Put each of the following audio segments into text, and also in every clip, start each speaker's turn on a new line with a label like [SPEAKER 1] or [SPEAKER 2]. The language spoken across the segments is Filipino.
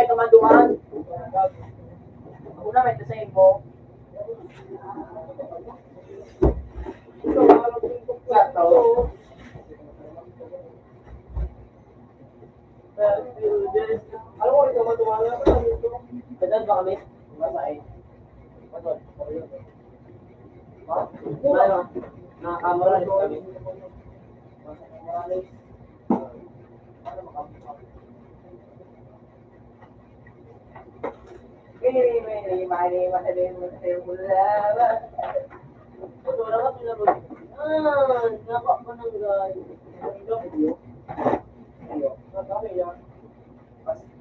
[SPEAKER 1] May kamaduhan. Una may sa imo. Alam mo, ito matuwala ko lang ito. Kadal ba kami? Masay. Masay. Ha? Ano? Nakakamara rin kami. Marami.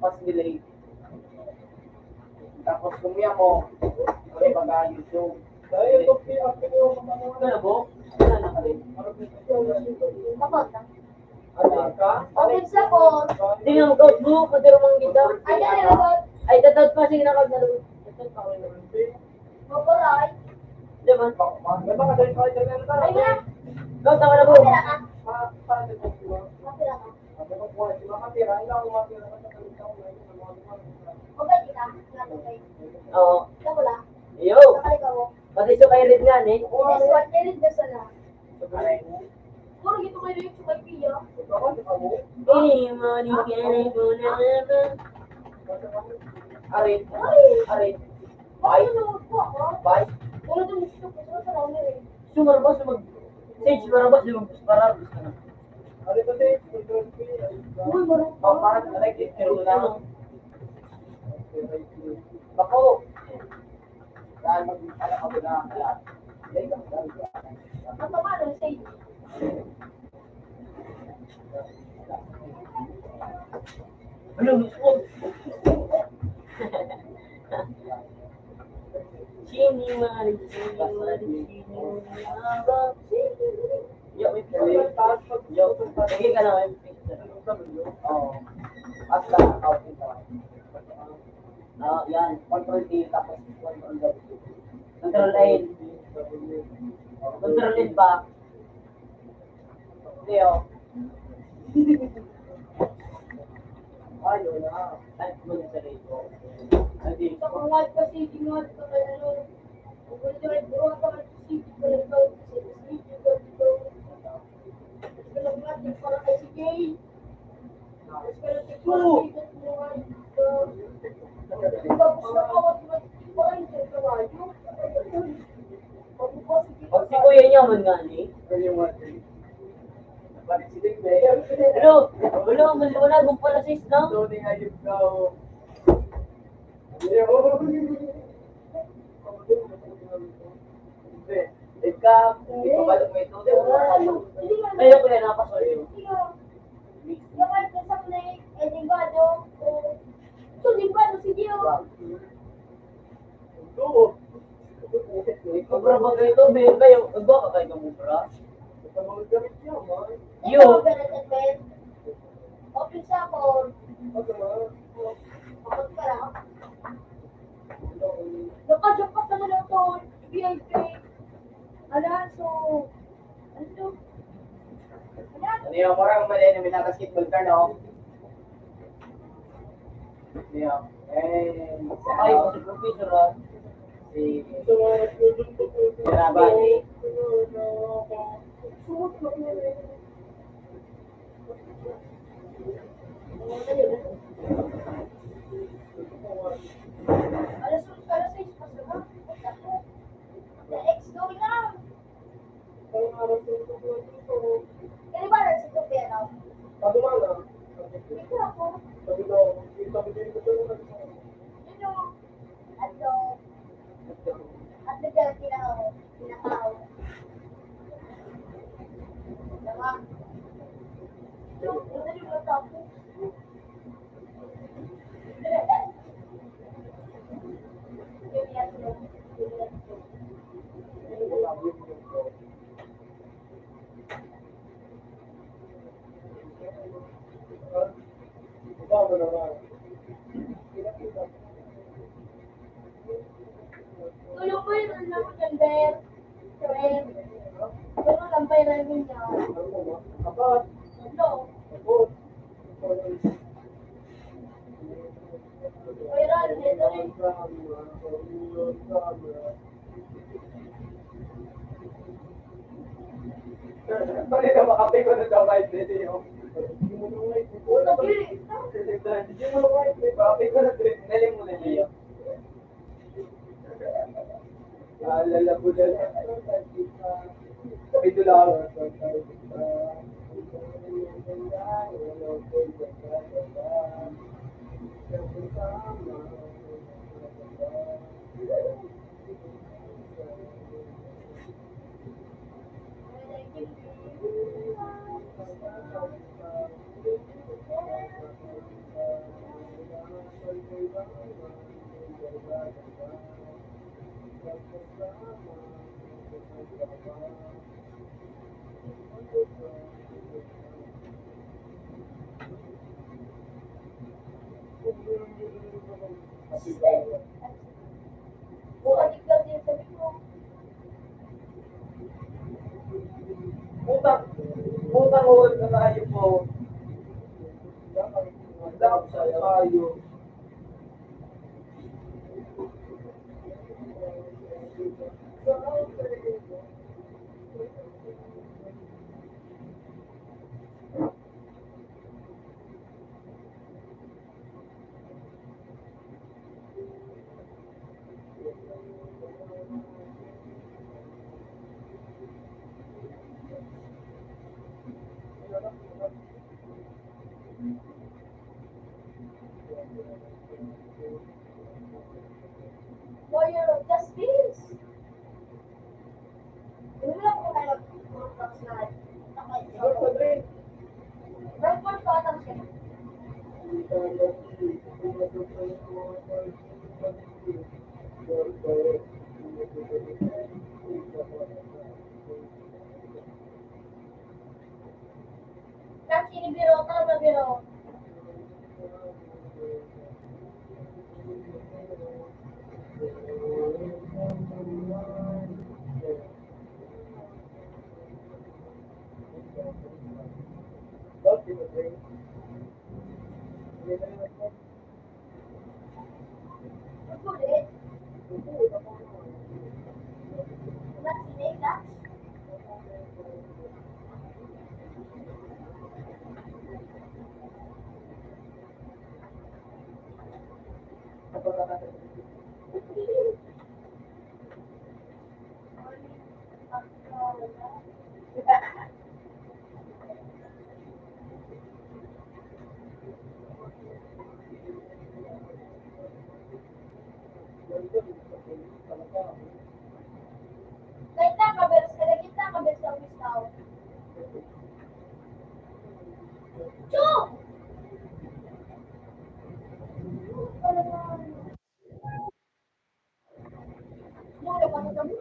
[SPEAKER 1] Pas delay. Tapos kumiya mo, may pag-YouTube. Dahil ito yung mga po? Wala na ka rin.
[SPEAKER 2] Kapag na.
[SPEAKER 1] Ano ka?
[SPEAKER 2] Okay sa ko.
[SPEAKER 3] Hindi nga mag-outbook, magkaroon mga gita.
[SPEAKER 2] Ay, yan na ba?
[SPEAKER 3] Ay, tatawad pa, sige na kag-nalabot. Tatawad pa ako yun.
[SPEAKER 2] Maburay.
[SPEAKER 3] Di ba?
[SPEAKER 1] May baka dahil ka dyan na
[SPEAKER 2] Ay, na.
[SPEAKER 3] Go, tawa na po.
[SPEAKER 2] Mapira ka.
[SPEAKER 1] Saan ito po?
[SPEAKER 2] Mapira ka.
[SPEAKER 1] Sabi ko po, si Mama Tira, hindi ako matira sa kalita ko ngayon.
[SPEAKER 2] Okay, kita. Natupay.
[SPEAKER 3] Oo.
[SPEAKER 2] Nakula.
[SPEAKER 3] Yo!
[SPEAKER 2] Nakalikaw mo.
[SPEAKER 3] Pati so kay Red nga, eh.
[SPEAKER 2] This one, meron ka sana.
[SPEAKER 1] Alay.
[SPEAKER 2] Puro gito kayo yung sukay piya.
[SPEAKER 3] Eh, money can go na.
[SPEAKER 1] Arin. Arin.
[SPEAKER 2] Bakit naman po ako?
[SPEAKER 1] Bye.
[SPEAKER 2] Puro itong gusto ko. Puro sa raw rin.
[SPEAKER 3] Sumarabas, Sage, marabas, parabas ka na.
[SPEAKER 1] Arin to din.
[SPEAKER 2] Uy, marunong pa.
[SPEAKER 1] Parang like it. Pero na. Bako. Dahil mag-ala ka na.
[SPEAKER 2] Ang pamalo, say.
[SPEAKER 3] Ano, gusto? Chini mari, chini Yo, may picture. Yo, sige ka na, may picture.
[SPEAKER 1] Oo. Basta, outing ka.
[SPEAKER 3] Yan.
[SPEAKER 1] Control D, tapos control W.
[SPEAKER 3] Control A. Control N ba?
[SPEAKER 1] Hindi, oh. Ayun na.
[SPEAKER 3] Ay, muna sa rito. Hindi.
[SPEAKER 2] Sa kungad pa, sige nga. Sa kanya, kung gusto rin, buwan ka man, sige ko lang ikaw. Sige ko lang ikaw. Sige lang natin para kay sige. Tapos ka lang tignan, sige ko lang ikaw. Tapos na ako, mag-ipain sa kawayo.
[SPEAKER 3] Pag si Kuya niya man nga ni. Hello, wala kong pala sis na.
[SPEAKER 1] Ikaw, hindi pa ba mo ito?
[SPEAKER 3] Ayaw ko yan, napasoy yun.
[SPEAKER 2] Yung kahit nasa ko na eh, lingado. So, lingado si Dio.
[SPEAKER 3] Sobra ba kayo ito? Bayo, nagwa ka kayo kamubra?
[SPEAKER 2] Yo. Open sa ako. Kapag ka lang. Jokat na lang ito. VIP. Alanso. Ano?
[SPEAKER 1] Ano yung parang mali na minabasketball ka, no? Yeah.
[SPEAKER 3] Ay, si Professor ah.
[SPEAKER 1] Si Rabani.
[SPEAKER 2] Alas 6 pa sa mga. The X going out. Kaya ba na sa pera? Ito ako. Yun yung at nagdala pinakaw. Diba? Yung yung tapos. Yung November, Feb. Pero lang bayaran niya.
[SPEAKER 1] Apat.
[SPEAKER 2] No.
[SPEAKER 1] Abot.
[SPEAKER 2] Bayaran, ito rin.
[SPEAKER 1] Sorry na makapay ko na daw kahit pwede yun. Hindi mo nung like.
[SPEAKER 2] Puto, Gil.
[SPEAKER 1] Hindi mo nung like. Makapay ko na trip. Naling mo na niya. Alala ko na lang. Ito lang.
[SPEAKER 2] Balik lang din sabi mo.
[SPEAKER 1] Utang. Utang ulit na tayo po. Utang sa tayo.
[SPEAKER 2] Lawyer of Justice. Hindi lang po kayo mag-professional. Report ko atang siya. Kasi ni Biro, tama na Biro. Magulit. Wala sinila. Kahit nakabers, kahit nakabers ang mistaw. Chuk! Mura pa na kami.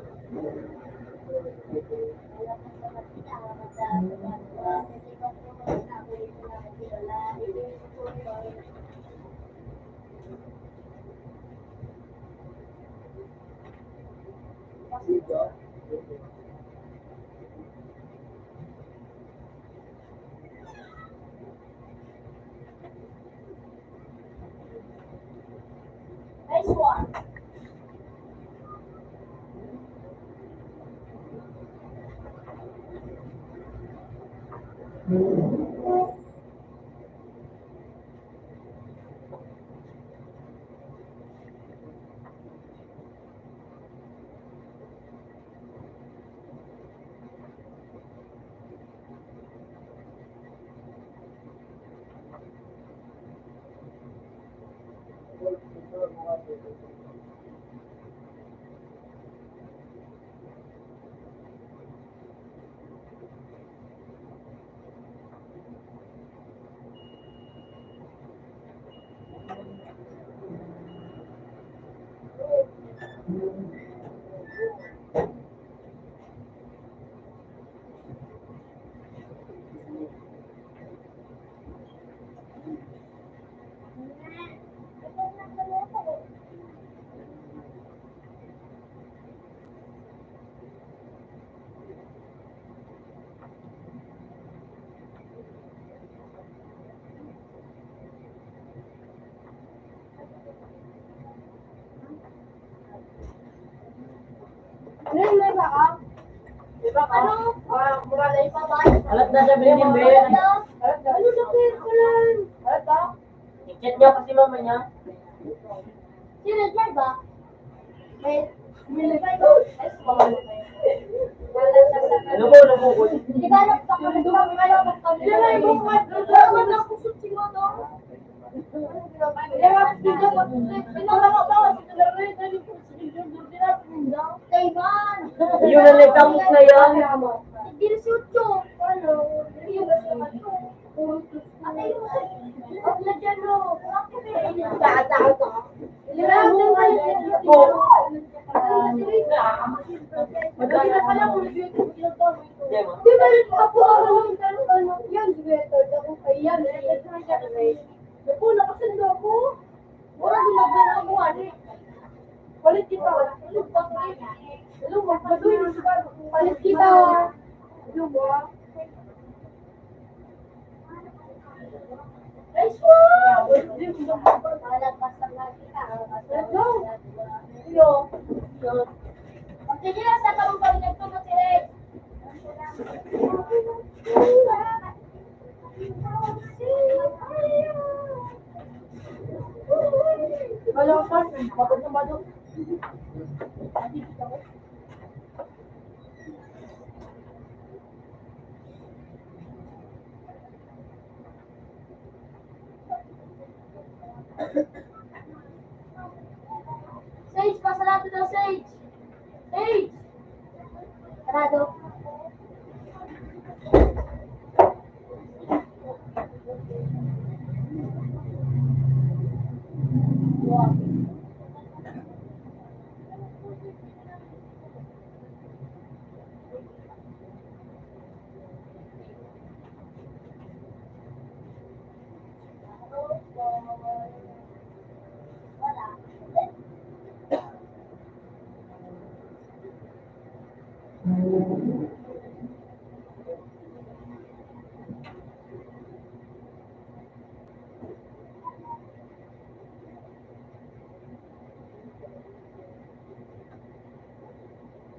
[SPEAKER 2] Nice one. ka?
[SPEAKER 1] Diba ka?
[SPEAKER 2] Ano?
[SPEAKER 1] Mura na yung
[SPEAKER 2] Babae.
[SPEAKER 3] Alat na sa bilhin, Ben.
[SPEAKER 2] Ano na clear ko lang?
[SPEAKER 1] Alat ka?
[SPEAKER 3] I-chat niya kasi mama niya.
[SPEAKER 2] Sino dyan ba? May lagay ko.
[SPEAKER 3] Ano mo, namukul?
[SPEAKER 2] Di ba nagpakalit ka kayo? Yan na yung mga naglaman ng kusot si Moto. Taiwan!
[SPEAKER 3] Yun ang nagtapos na yan.
[SPEAKER 2] Hindi na si Ucho. Ano? Hindi na si Ucho. Ate, huwag na dyan, no.
[SPEAKER 1] Tagal ka.
[SPEAKER 2] Maganda pa lang kung
[SPEAKER 3] Di ba?
[SPEAKER 2] di ba rin ako ano, yan, sweater, ako kay yan, ako, nakasando ako. Wala, gumagana ako, ano. Palit kita, hello, magpadoy, palit kita. Hello, ba? Nice one! Let's go! Hello. Sige lang, sa tarong kami nagtulog si Rex.
[SPEAKER 1] Wala ka pa. Kapag na ba doon?
[SPEAKER 2] Sage, pasalato daw, Sage. Sage! Sarado.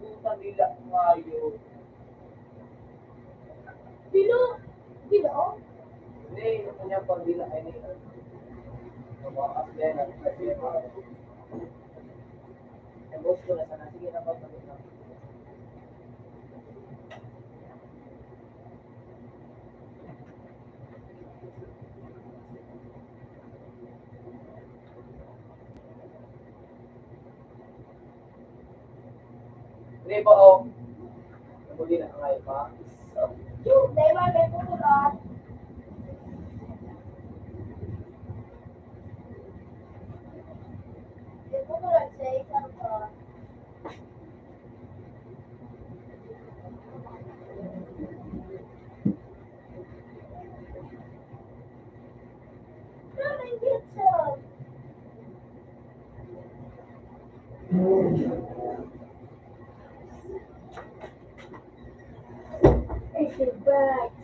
[SPEAKER 1] Puta nila ngayon.
[SPEAKER 2] Pilo? Pilo?
[SPEAKER 1] Hindi, yung kanyang pagdila ay nila. Mabakas din ang pagdila. Ang boss ko na sana. Sige na ba? Hindi pa o. Nabuli na ngayon pa.
[SPEAKER 2] Yung, diba, may putulan. May putulan, Sage. Ano ba? Maraming pizza. Asian bags.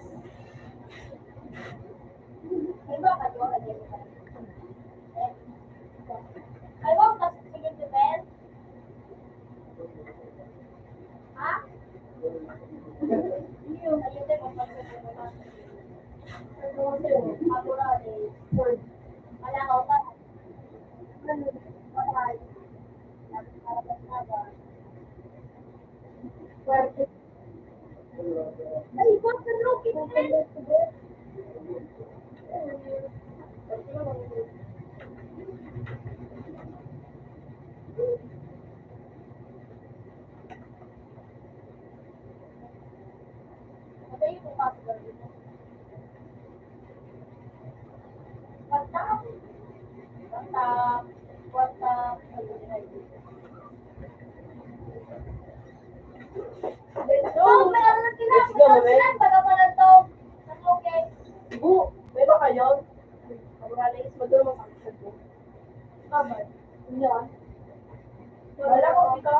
[SPEAKER 2] Iba ka doon, lagyan mo ka. Ay, wag kasi sige si Ben. Ha? Yung, ayun din, mapansin mo naman. Ako na, Ford. Wala ka pa. Ay, wag ka looking eh. Matay yung passport dito. WhatsApp. WhatsApp. WhatsApp. Oh, meron na tinapos. Baga pa na to. Okay.
[SPEAKER 1] Bu, may ba kayo? Kamuralis, maduro makakasal po.
[SPEAKER 2] Babay. Yan.
[SPEAKER 1] Wala ko kita.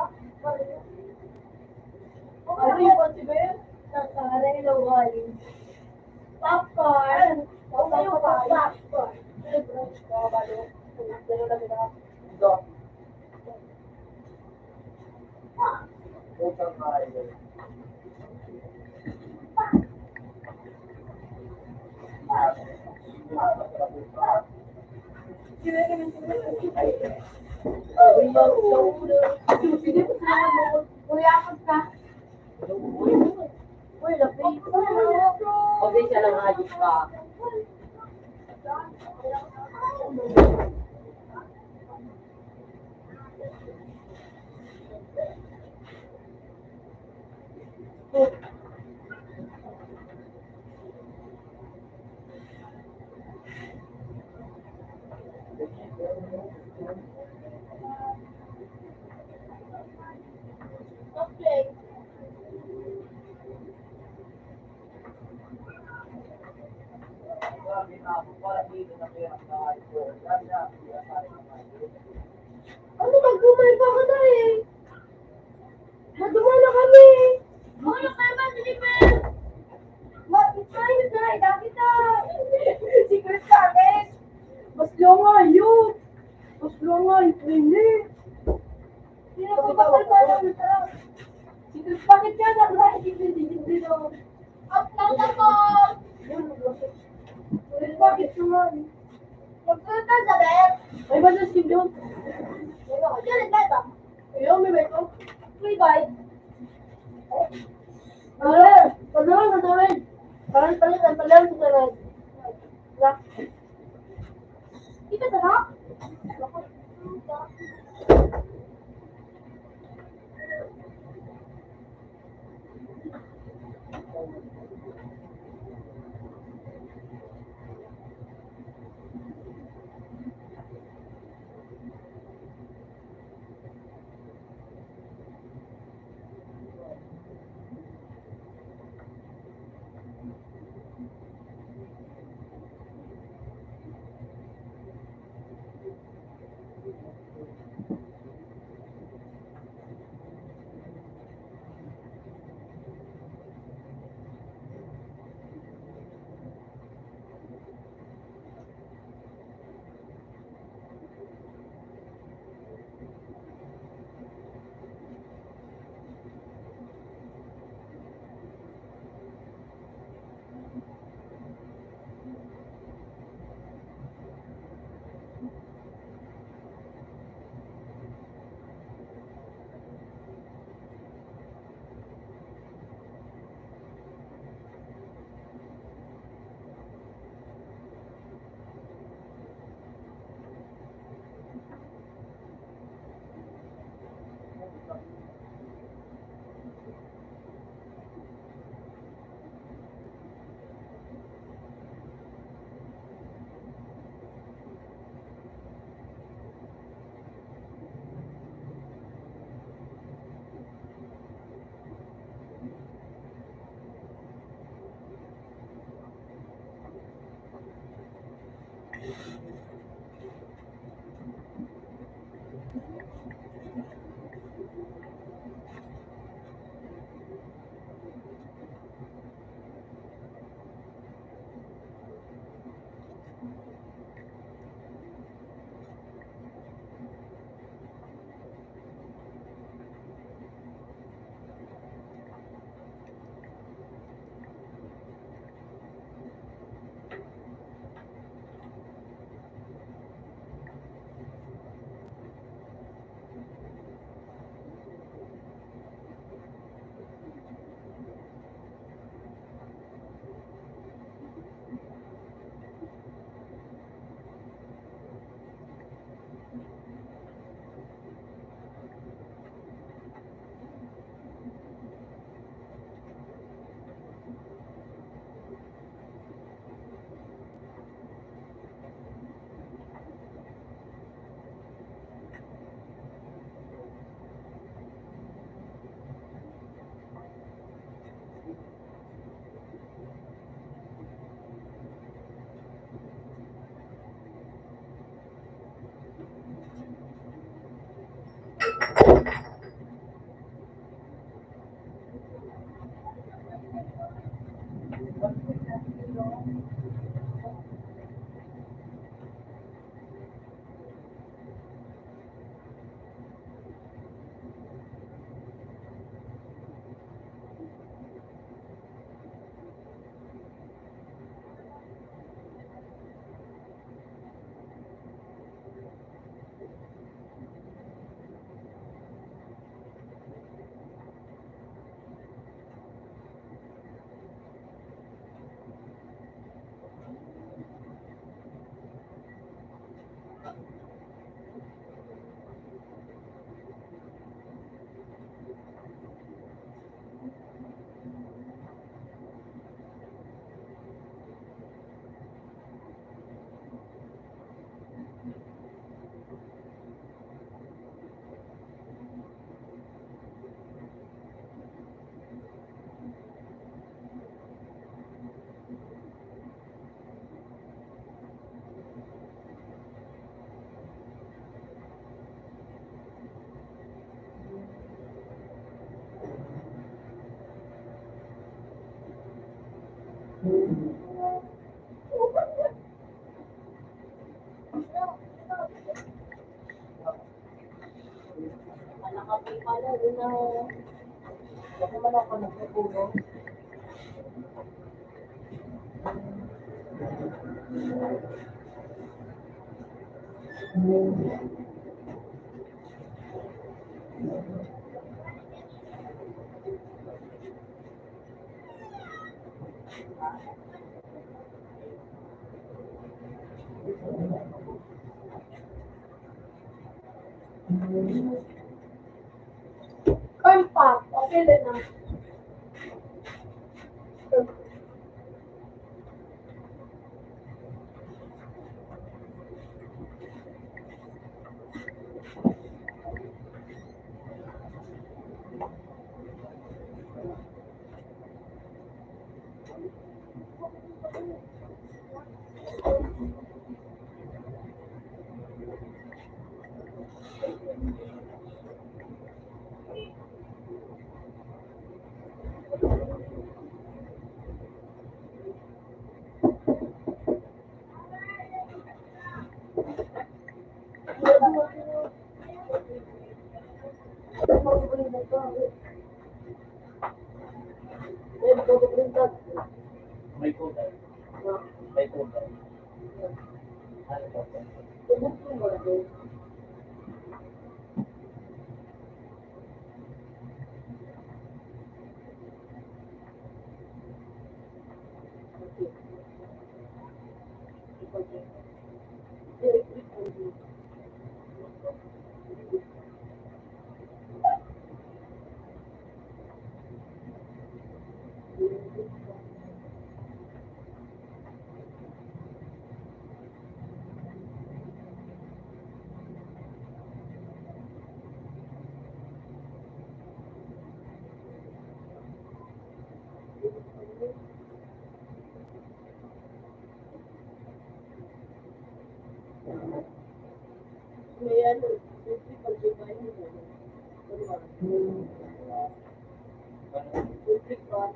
[SPEAKER 1] Ano yung pansibir?
[SPEAKER 2] Nakakara yung galing. Popcorn.
[SPEAKER 1] Ano yung
[SPEAKER 2] Popcorn.
[SPEAKER 1] Ito.
[SPEAKER 2] Uyakot ka.
[SPEAKER 3] Uy, lapit. Pasensya lang, ayos ka.
[SPEAKER 2] Okay. Ano magkumay pa ka na eh? Nagawa na kami. Ano kayo ba, Deliver? Ayos na, dati na. Secret sa akin. Mas longa yun. Mas longa yun. Hindi. Sino pa ba pa lang? Secret packet ka na. Hindi daw. Up lang ako. Secret packet naman. Magpunta ka sa bed. May ba na sim doon? Yan, nagbayad ba? Ayun, may bayad ko. Free bite. Padalan. Parang sa sarad. Na. Kita na?
[SPEAKER 3] Nakapay pa na rin na.
[SPEAKER 1] Baka man ako nagpapulong.
[SPEAKER 2] Corn pop. Okay din na.
[SPEAKER 1] May kulay. May kulay. Ano po?
[SPEAKER 2] May ano, pag di ba yun? Electric fan.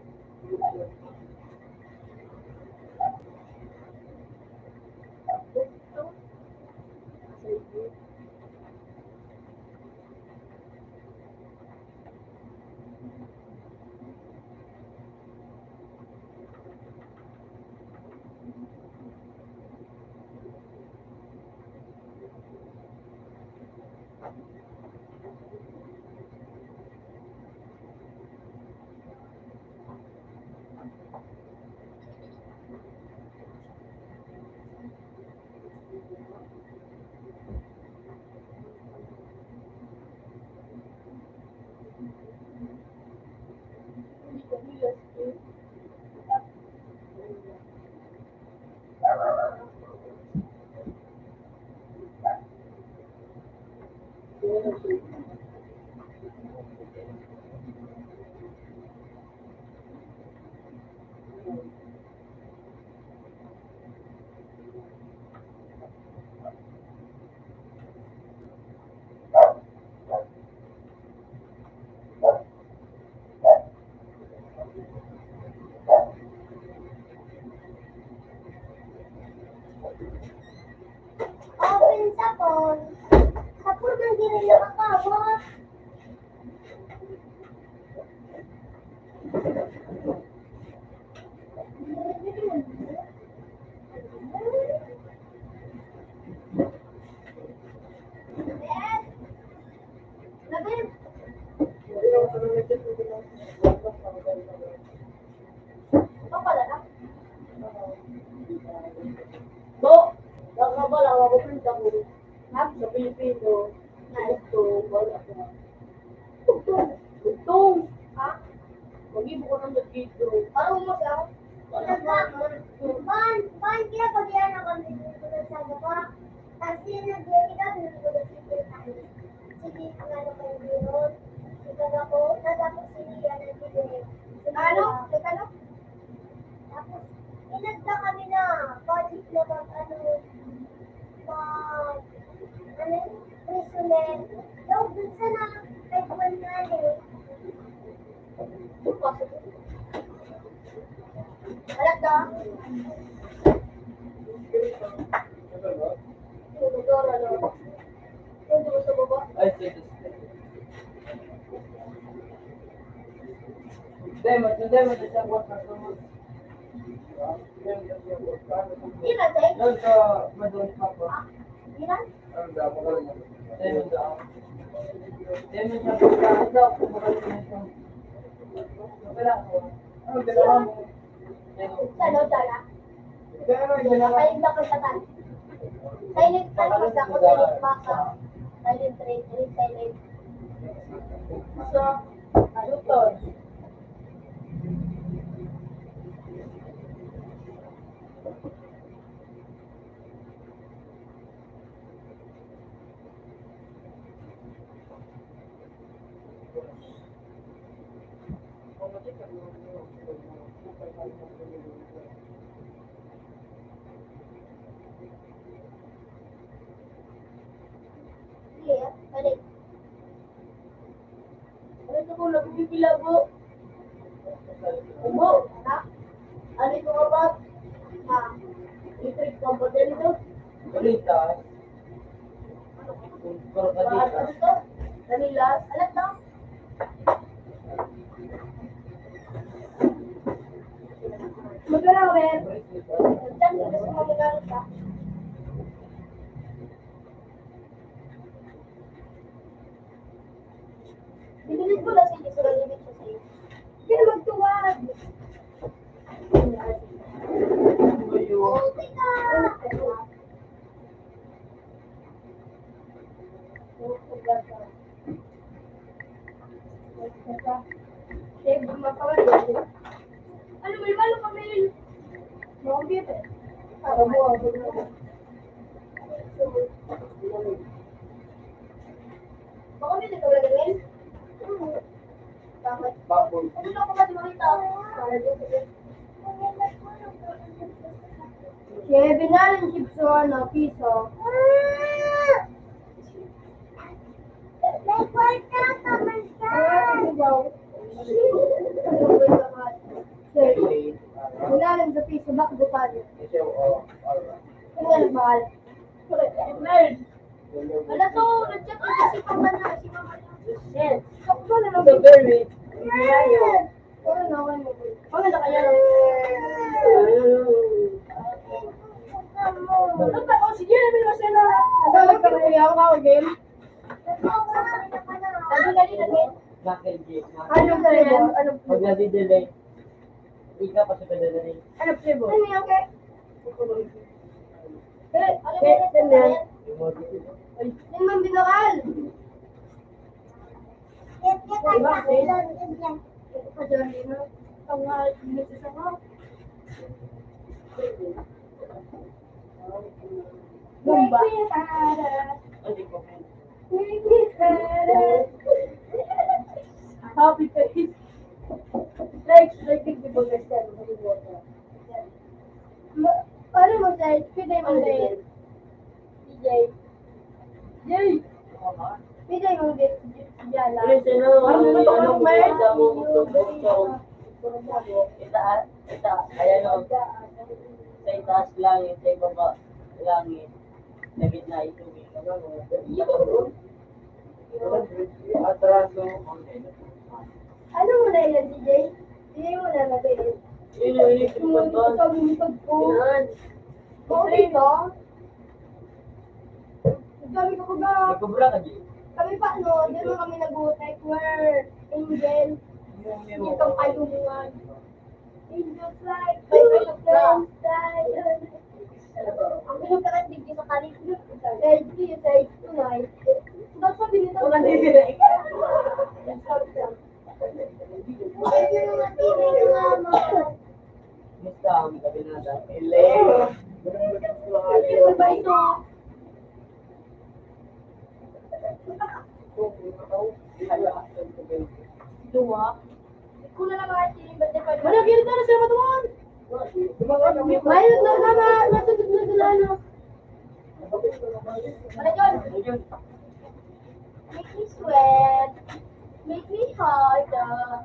[SPEAKER 2] Open sa phone. Kapag nandito nakakawa. Labib. Ito pala na.
[SPEAKER 3] Bo! Nakabala ako print ako. Sa Pilipino. Ito, wala ko. Bugtong!
[SPEAKER 2] Ha?
[SPEAKER 3] Mag-ibo ko ng dito.
[SPEAKER 2] Parang mo siya? Ban, kaya pag yan ako nagsusunod sa baba. Tapos yun nag-iwi ka, nagsusunod si Kirtan. Sige, ang ano kayo yun. Sikat ako, natapos si Lian nagbibigay. Ano? Ano? Tapos, inagda kami na budget na mag, ano, prisulit. Daw, dun sa na, kahit one na eh. Alat da? Yung motor, ano? Yung sa baba?
[SPEAKER 1] Ay, sige.
[SPEAKER 2] Ilan, Tay? Ah, ilan? Sa Lodara? Kaling bakal tatan. Silent ano ba sa ako? Silent baka. Silent train. Silent. Sige, balik. Ano ito ko nagpipila po? Ubo, na? Ano ito ka ba? Ha? Electric computer ito? Ano ito? Kanila? Alam to? Magkano, Ben? Nagtan, gusto mo magkano ka? Binilit ko lang sige, so limit ko sa'yo. Hindi na magtuwag. Okay na! Save makawan. Ano, may malo kami. Mga computer. Para mo, baka may nagkawalagin? Bakit? Ano lang ko ba di makita? Kaya binalin chipso na piso. May kwarta ka man siya. Binalin sa piso, bakit bukan? Ano nga nagmahal? Wala to, nag-chat ko si Papa na. Si Papa na. Yes. Sakto na lang. Yes. Ano na, ano. Ano na kaya lang. Ano ba? Oh, sige, namin mo sila. Nagawag ka na yung ako, game. Sabi na rin natin. Ano sa rin? Ano
[SPEAKER 1] Pag nadidelay, hindi ka pa sa kadalay.
[SPEAKER 2] Ano flavor? Ano yung okay? Ano yan? Yan mang binakal. Bumba.
[SPEAKER 1] Hindi ko.
[SPEAKER 2] Happy face. Like people get that. Paano mo say? Pwede mo say. DJ. Jay. Pwede mo get Jala.
[SPEAKER 1] Ayan o. Sa itaas langit, sa ibaba langit. Sa gitna ito. Atraso.
[SPEAKER 2] Ano mo na yan, DJ? DJ mo na natin.
[SPEAKER 1] Yun yung inisip ko doon.
[SPEAKER 2] Tumutog ko. Okay ka? Sabi ko ba?
[SPEAKER 1] May kubra ka, Jay.
[SPEAKER 2] Kami pa, no? Doon mo kami nag-utek. Where? Angel. Yung kang kalungan. Angels like, friends like. Ang pinagkakat digdi sa kalit. Side 3, side 2, night. Tapos sabi nito.
[SPEAKER 1] Walang bibira. Basta ang kabinada. Ele.
[SPEAKER 2] Ano ba ito? Dua. Kung na lang mga sinibat na pag... Wala, kira na sa matuwan! Mayroon na sama! Natutog na sila, ano? Wala, John! Make me sweat. Make me harder.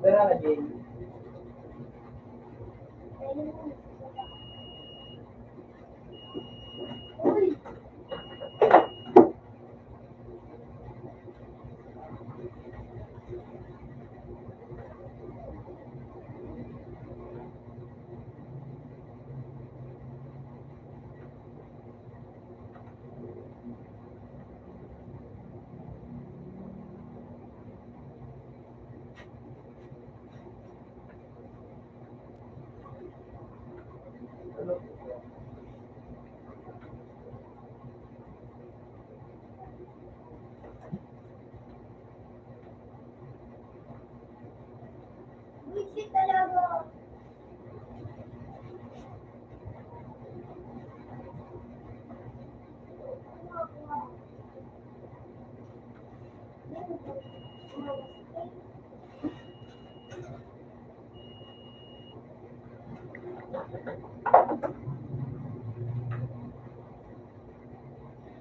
[SPEAKER 1] Pero ka, Jay.
[SPEAKER 2] Uy!
[SPEAKER 1] Ano?
[SPEAKER 2] Bullshit talaga.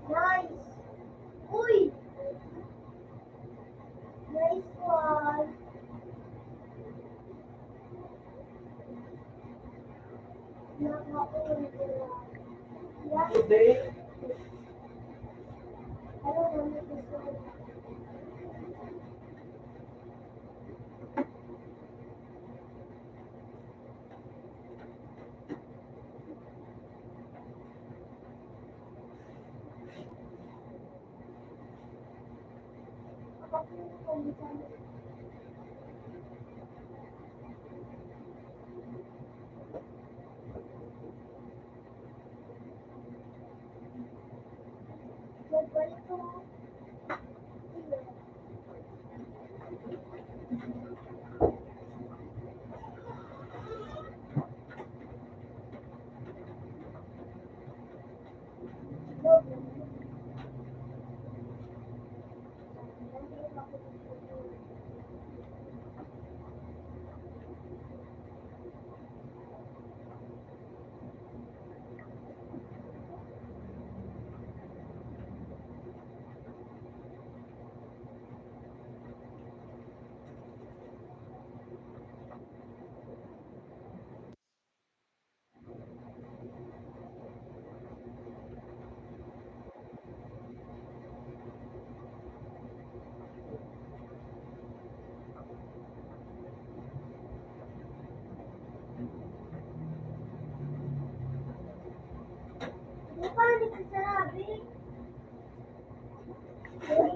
[SPEAKER 2] Nice. Uy! Nice one. Nakakaulit ko na. Yeah.
[SPEAKER 1] Today,
[SPEAKER 2] Ano naman gusto ko? Nagbalik ko. Di ba nagsasabi? Uy!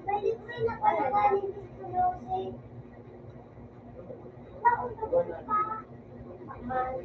[SPEAKER 2] Balik mo na pala galing gusto nyo say. Nauna mo pa. Mahal.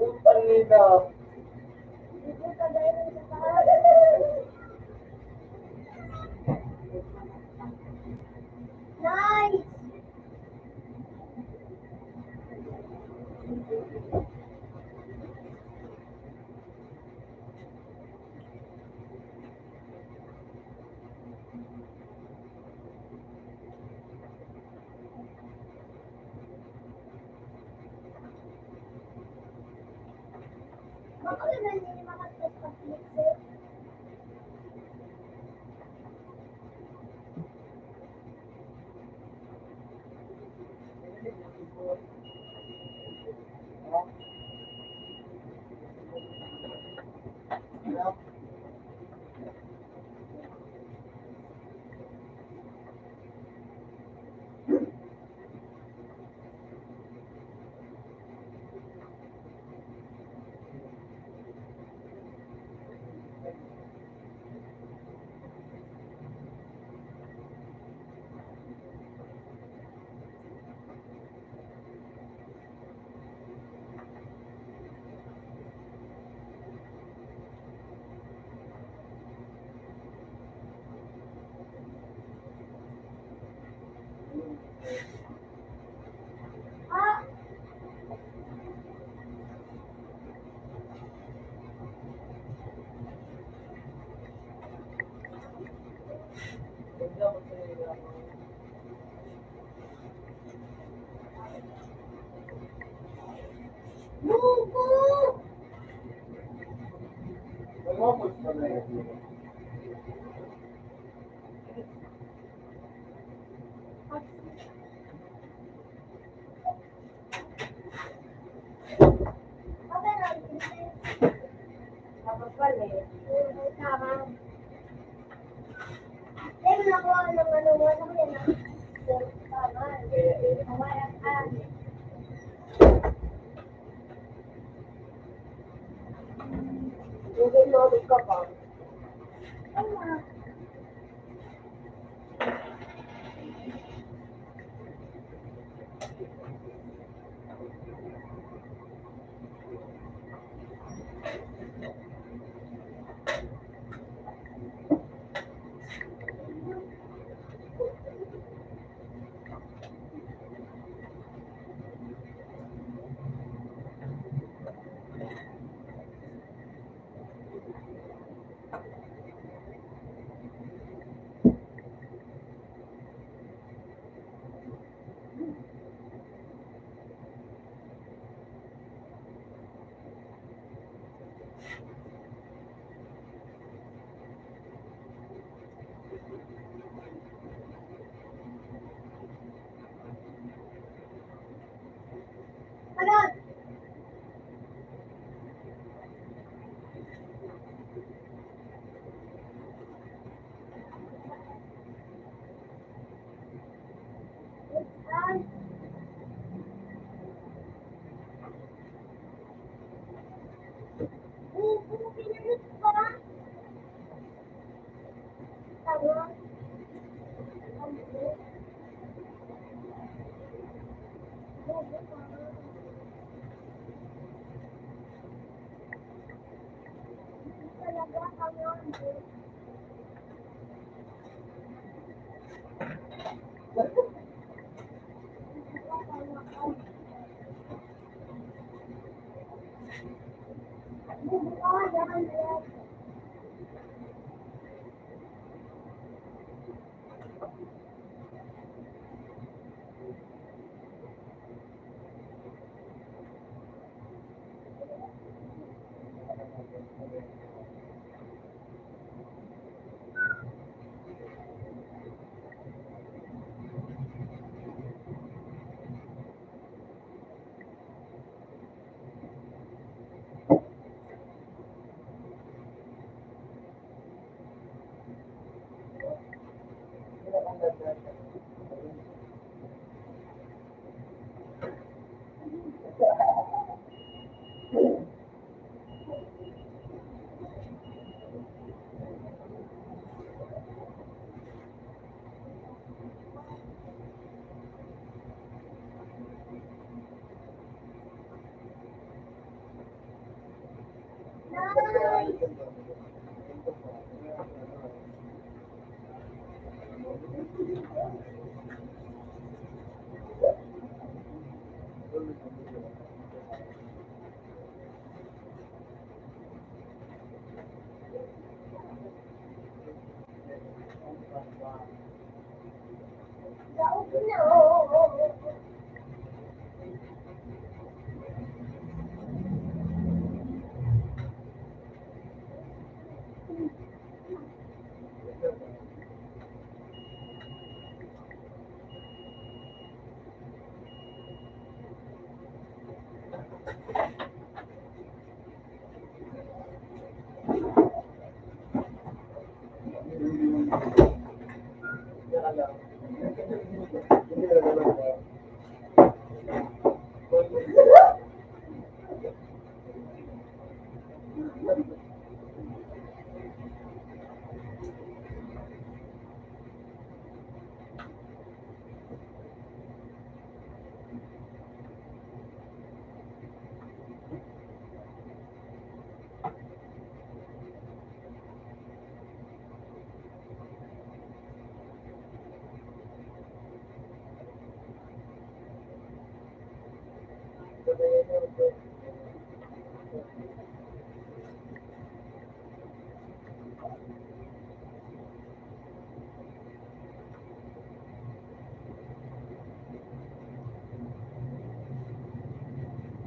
[SPEAKER 1] Yung panida.
[SPEAKER 2] Nice! Baka naman hindi makatapos pag-mixer. Ah! Lugo!
[SPEAKER 1] Mamamot pa na yun.
[SPEAKER 2] Tapos wala eh. Tama. Eh, nakuha ng ano mo na yan ah. Tama. Kawayan ka.
[SPEAKER 3] Hindi lumabas ka pa.
[SPEAKER 2] Tama. Ano? Ay. Pinunod pa. Tama. Talaga kami.
[SPEAKER 3] guys.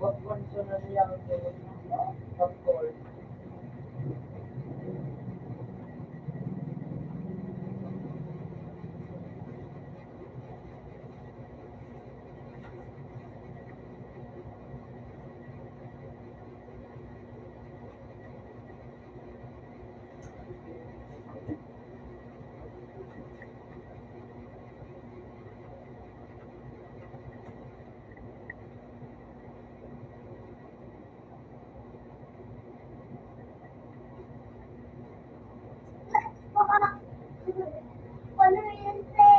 [SPEAKER 1] What konsyon na niya ang pag-call?
[SPEAKER 3] Ano yan, te?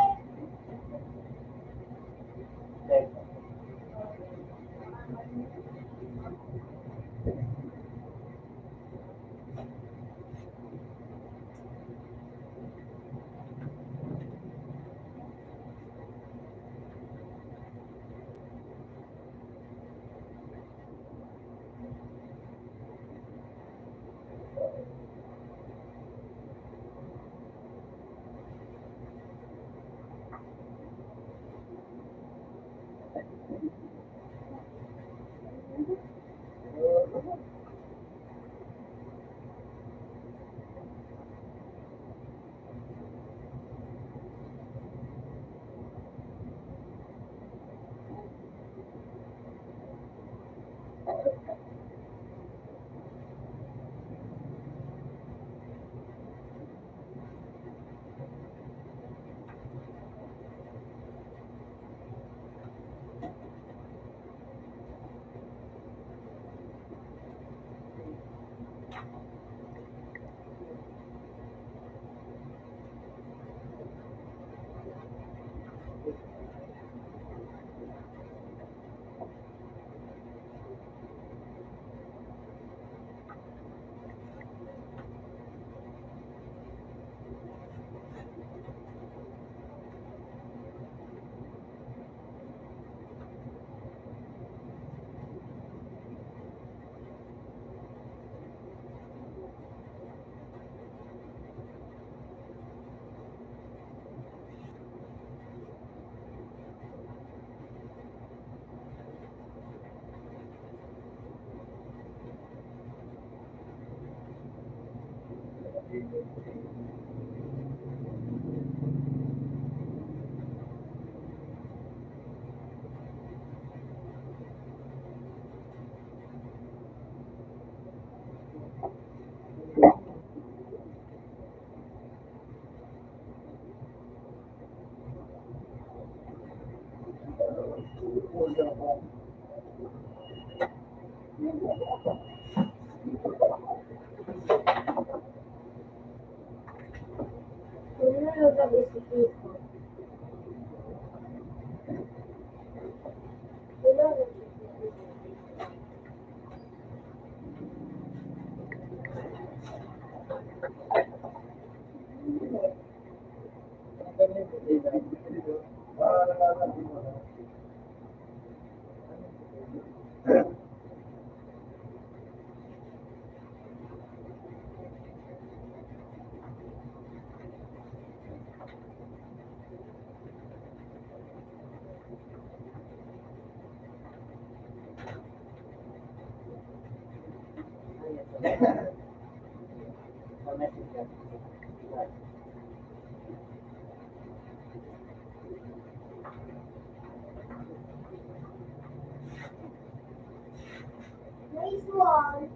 [SPEAKER 2] Nice one.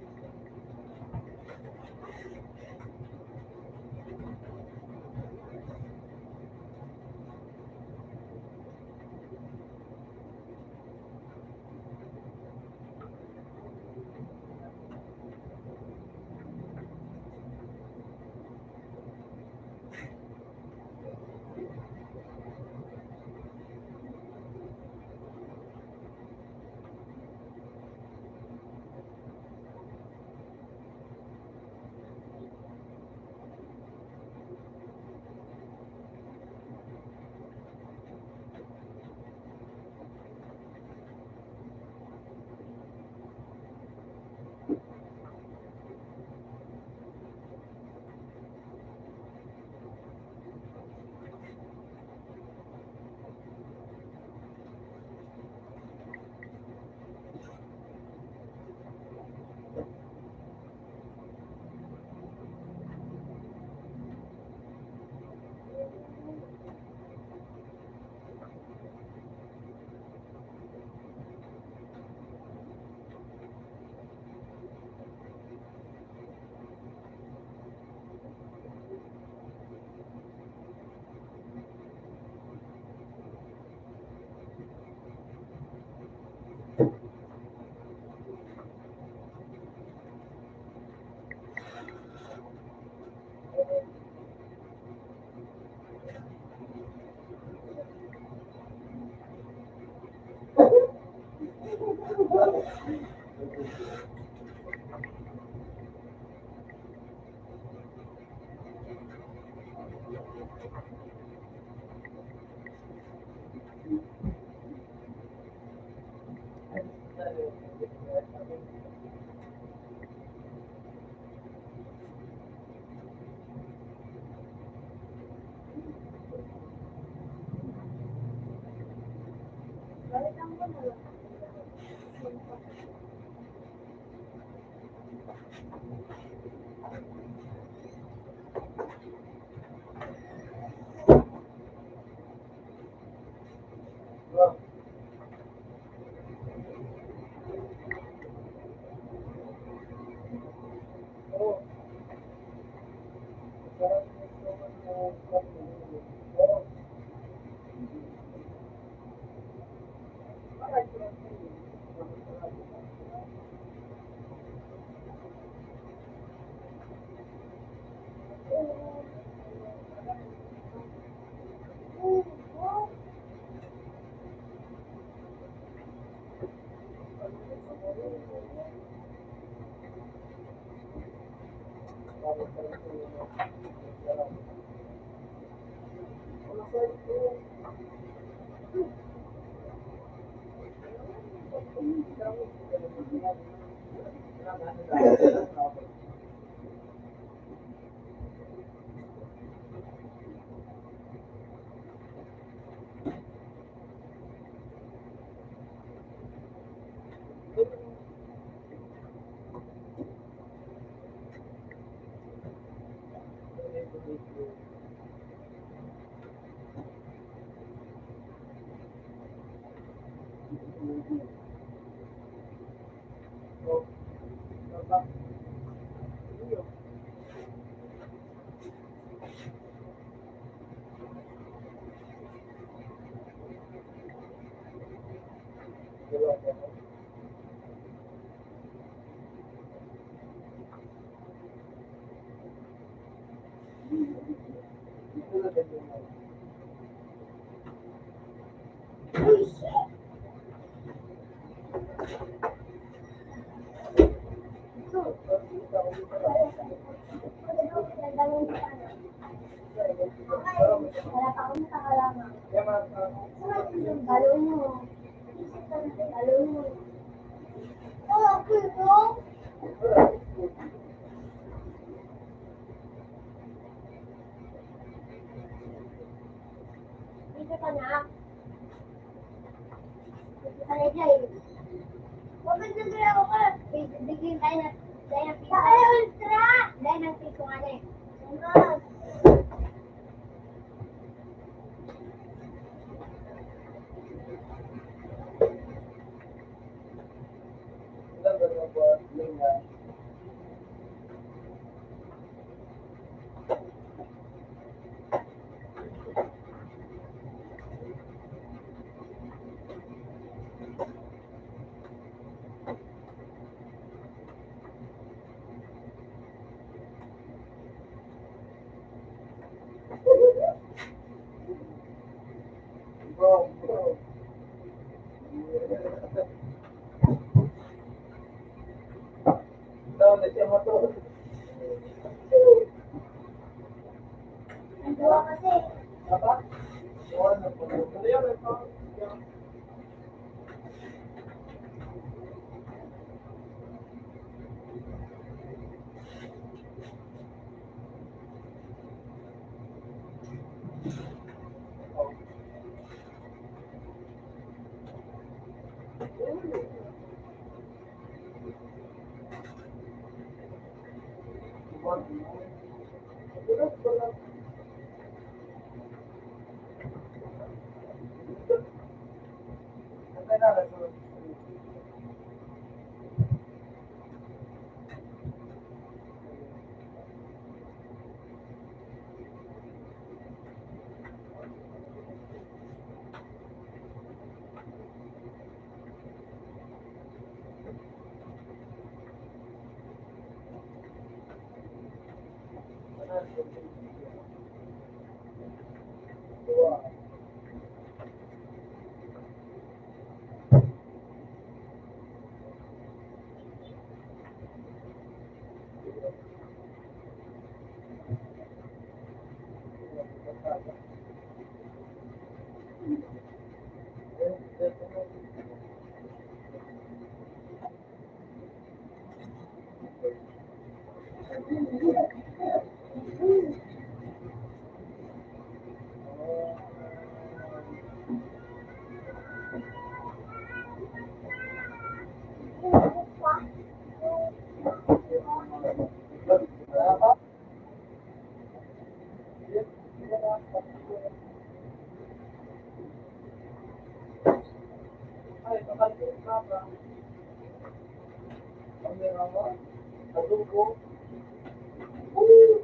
[SPEAKER 2] Balikan ko na lang. Wala pa akong nakakalaman. Lalo mo. Lalo mo. Oh, okay, no? Dito ka na. Dito ka na dyan. Huwag ka na ako ka. Bigyan tayo na. Dahil ang piso. Ay, ultra! Dahil ang piso nga na eh. Sumas. Ang gawa kasi.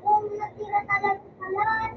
[SPEAKER 2] Kung natira talaga kalan.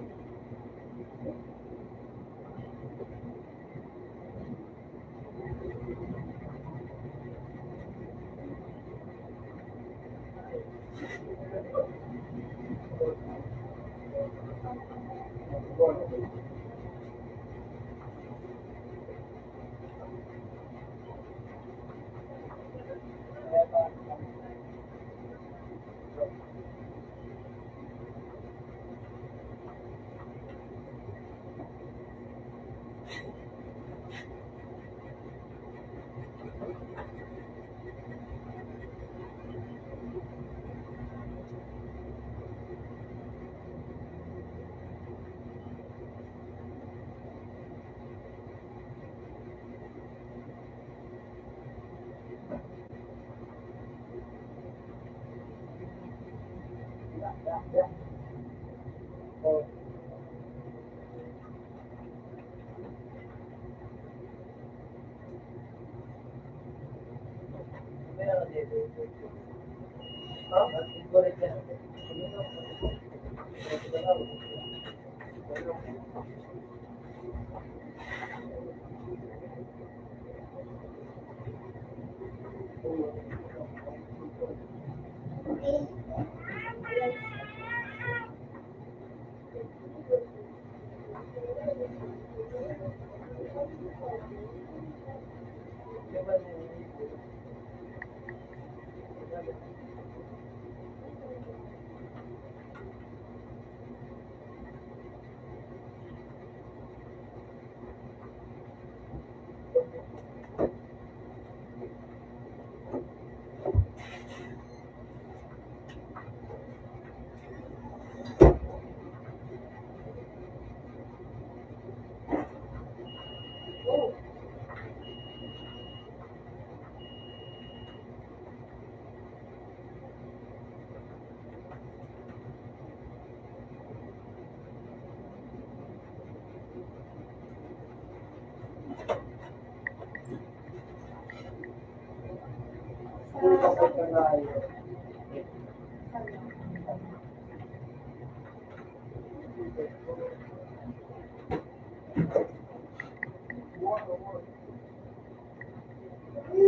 [SPEAKER 1] kapag ka na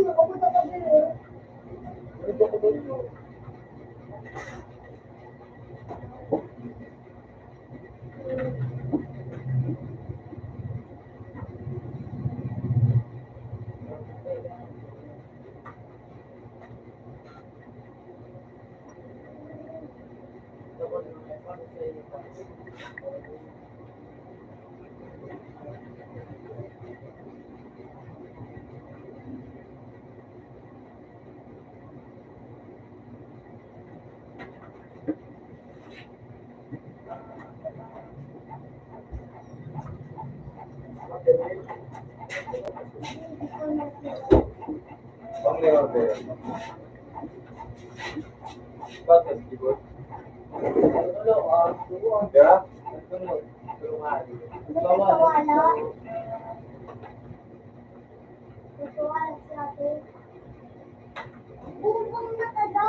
[SPEAKER 2] Nakapunta ka din eh.
[SPEAKER 1] bakit, di ba? Yeah?
[SPEAKER 2] Nagkawala. Nagkawala sa atin. Bumang natada.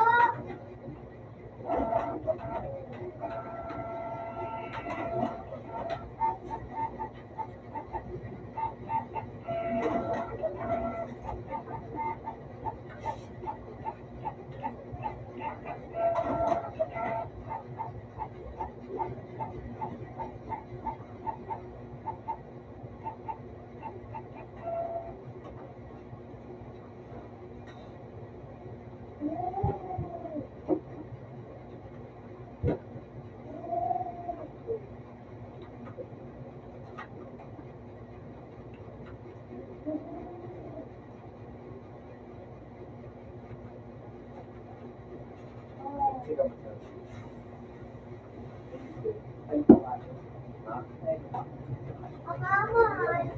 [SPEAKER 2] Akaman.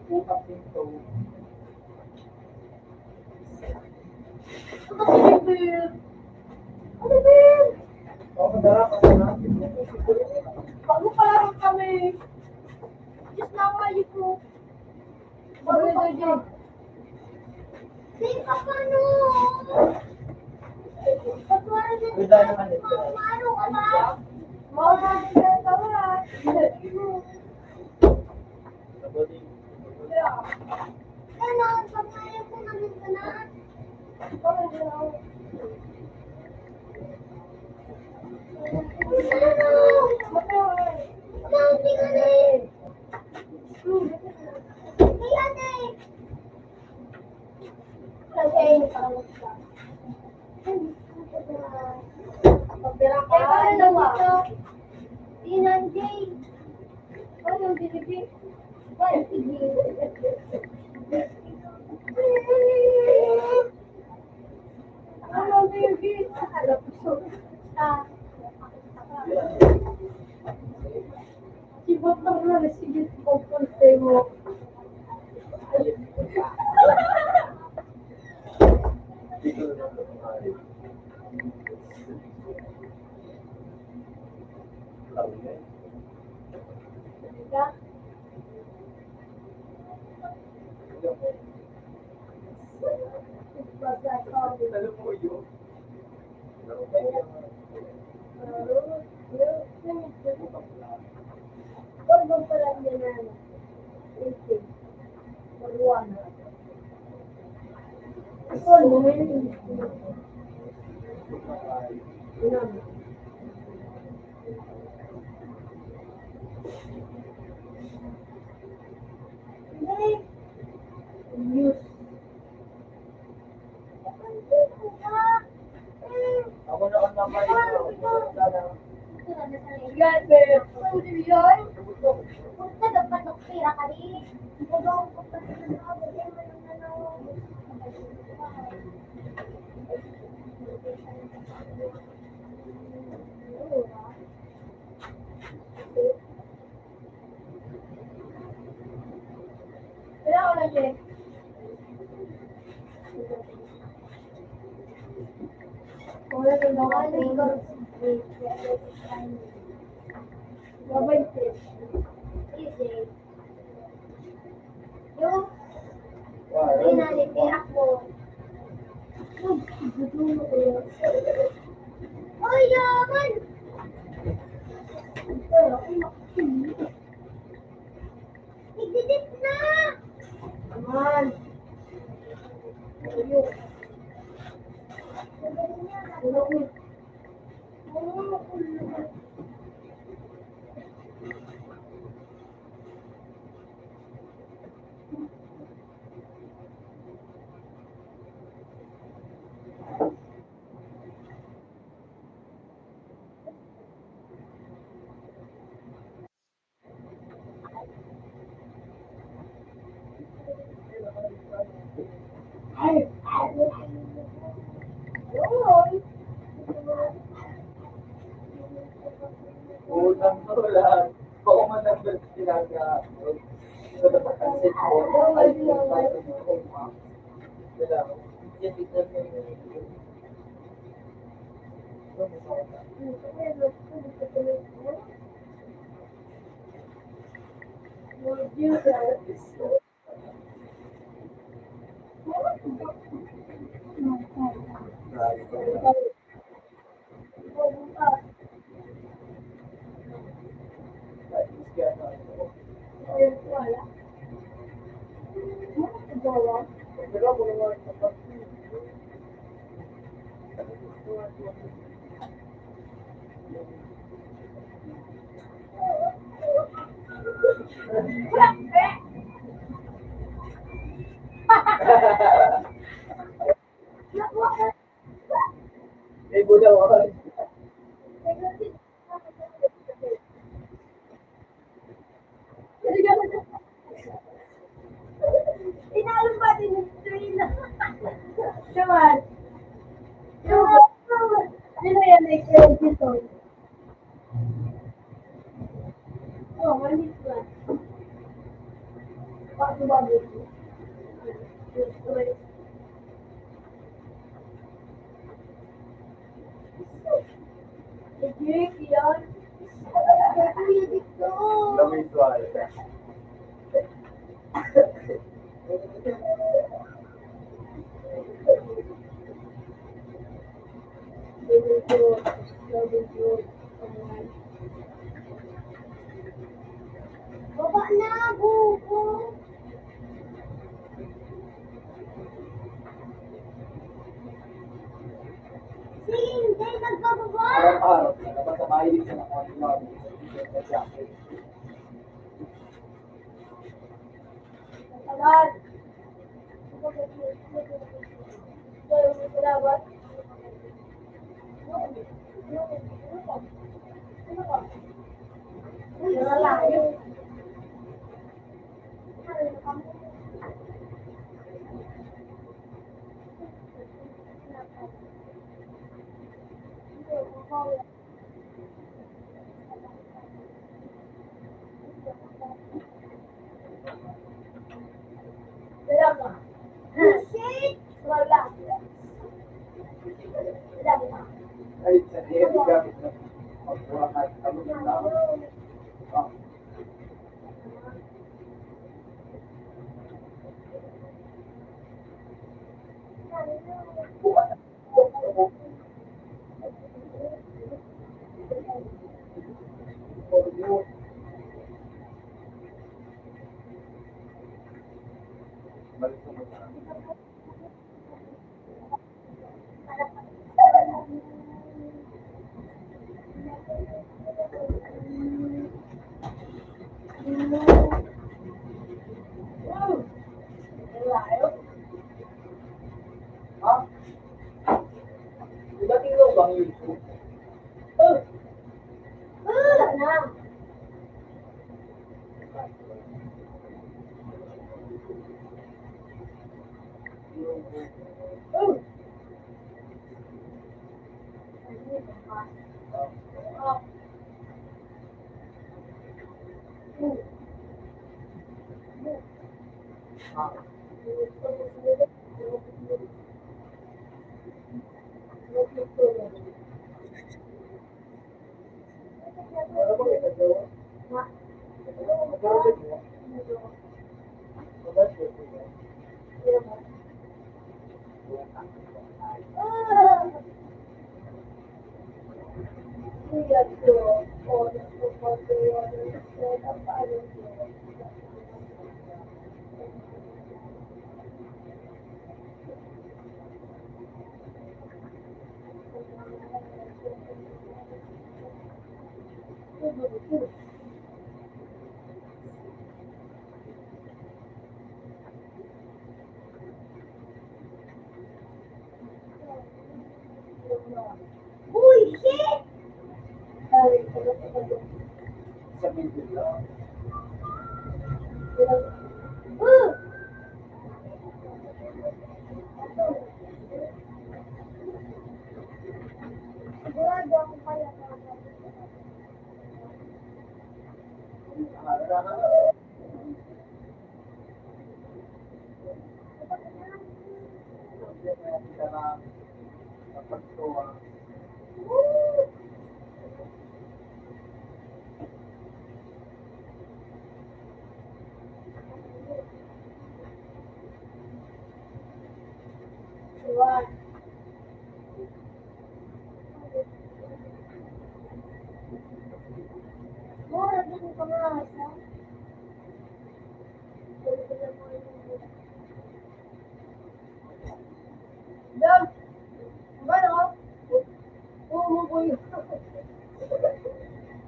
[SPEAKER 1] Bukas ito.
[SPEAKER 2] Ano ba yun?
[SPEAKER 1] Madarap ako na.
[SPEAKER 2] Bago pa lang kami. Just now nga ko. Bago pa lang. Sige ka pa no. Pagwala na
[SPEAKER 1] Wala naman ito.
[SPEAKER 2] ano ka ba? Mawala na ka ba?
[SPEAKER 1] Nabuting.
[SPEAKER 2] Ano, pagkaya ko namin ka na. Ano? Counting ka na eh. Kaya na eh. Kasi parang siya. Pagpira ka. Ano nawa? Tinanjay. Ano yung dinibig? Ano yung ano yung dinibig? Alam ko. Sibotang na nasigit ko po mo.
[SPEAKER 1] Dito na ito.
[SPEAKER 2] Diba?
[SPEAKER 1] Alam mo yun.
[SPEAKER 3] bang pala niya na ano? 18. Maruwan. Ito, lumayan. Ilan? Hindi. News.
[SPEAKER 1] Ako na ang naman
[SPEAKER 3] Yan, pero.
[SPEAKER 2] Yun? Punta dapat nagpira ka rin. Nagawa ko pa sa
[SPEAKER 3] Kaya ako lang siya. Wala na daw ako. Babay siya.
[SPEAKER 2] Yung pinalitirak mo. Uy, yaman! Igdidit na!
[SPEAKER 3] Aman. Ayun. Ano ko? Ay! Yun!
[SPEAKER 1] unang tulang. Kung man ang sinaga, ito na pakansin ko. Ay, sila. Yan, tignan mo yung may budawan.
[SPEAKER 3] Inaalong ba din yung train na? Naman. Sino yan? Next episode. Oh, malis ba? Bakit ba dito? Sige, yan.
[SPEAKER 2] Kuya dito.
[SPEAKER 1] Lamay tuwal.
[SPEAKER 2] Baba na, buko. Sige, hindi, nagbababa.
[SPEAKER 1] Araw-araw, nakapasamahin siya ng online.
[SPEAKER 3] Tagal. Salamat. Nalalayo. Salamat.
[SPEAKER 2] Shit!
[SPEAKER 3] Wala. Salamat.
[SPEAKER 1] Ay, sa diya, gamit na. Magbuha ka, ano na lang. Ah. pang YouTube.
[SPEAKER 3] Wala na.
[SPEAKER 1] Ah, ano ba may kagawa? Nagkaroon mo? Mabas yun.
[SPEAKER 3] Uy, shit!
[SPEAKER 1] Sa video lang.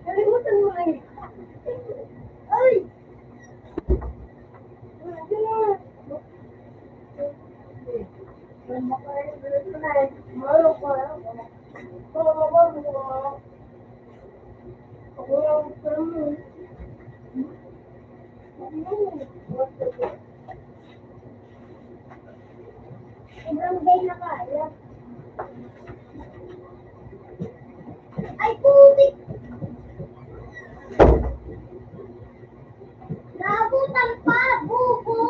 [SPEAKER 3] Kalimutan mo na yun. Ay! Sobrang gay na kaya. Ay, putik! Naabutan pa! Bubo!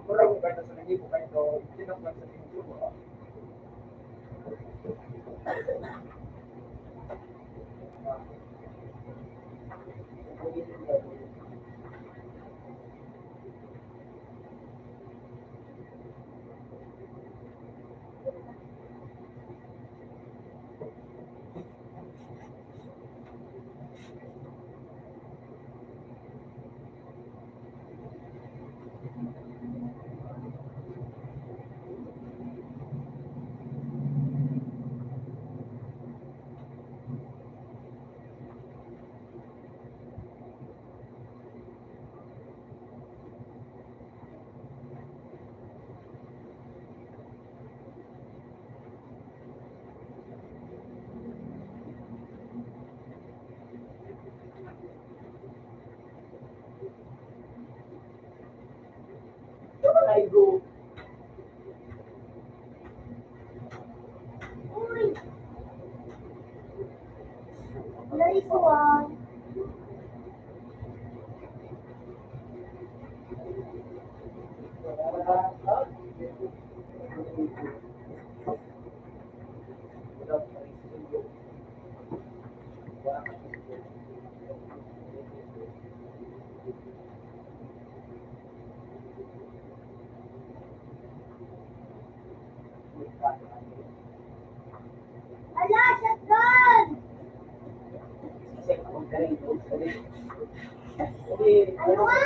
[SPEAKER 1] Kurang ba sa naging ko kayo tinakpan sa video ko? bro.
[SPEAKER 2] Uy! Lari ko ah. Ala, shotgun! Ano nga?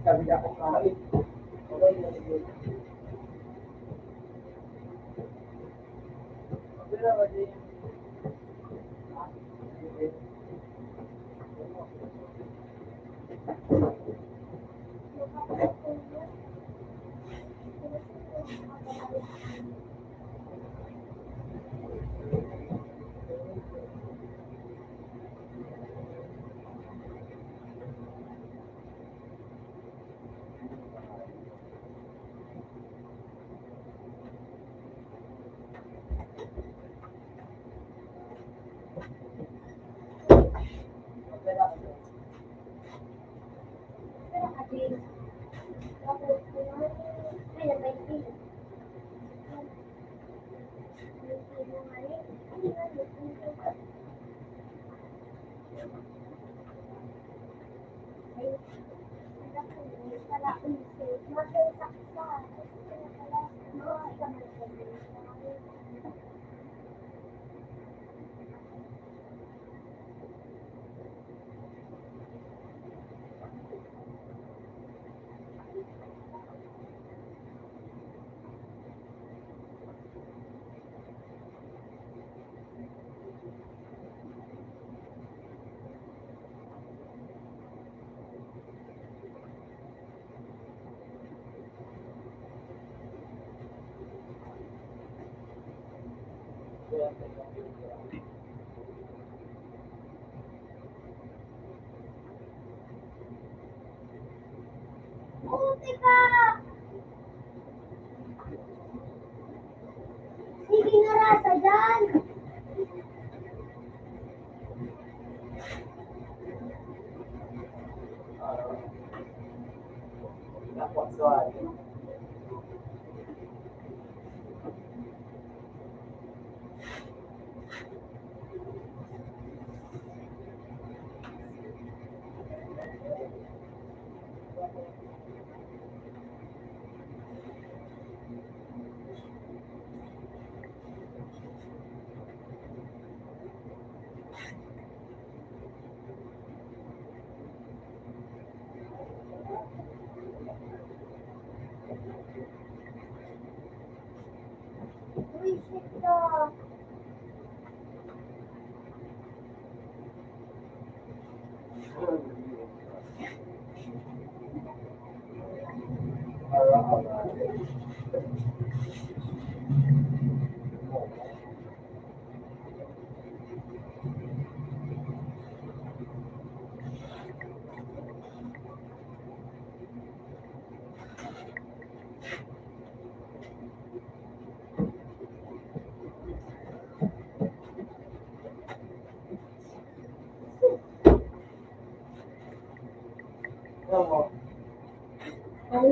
[SPEAKER 1] Sabi ako kahit, okay na yun. Pero kasi,
[SPEAKER 2] Pero kasi, tapos, ay, nabay Puti ka! Sige na rasa dyan!
[SPEAKER 1] nakwaswan.
[SPEAKER 2] Uy, shit ka!
[SPEAKER 1] Ano mo?
[SPEAKER 2] Ay,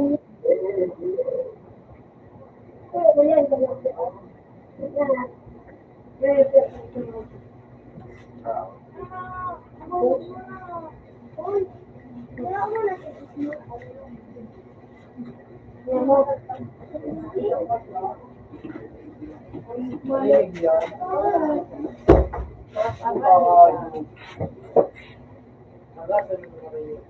[SPEAKER 2] wala yan, wala yan. Wala. Uy, wala mo na sa
[SPEAKER 1] Mahilig yan. Nagasan mo rin yun.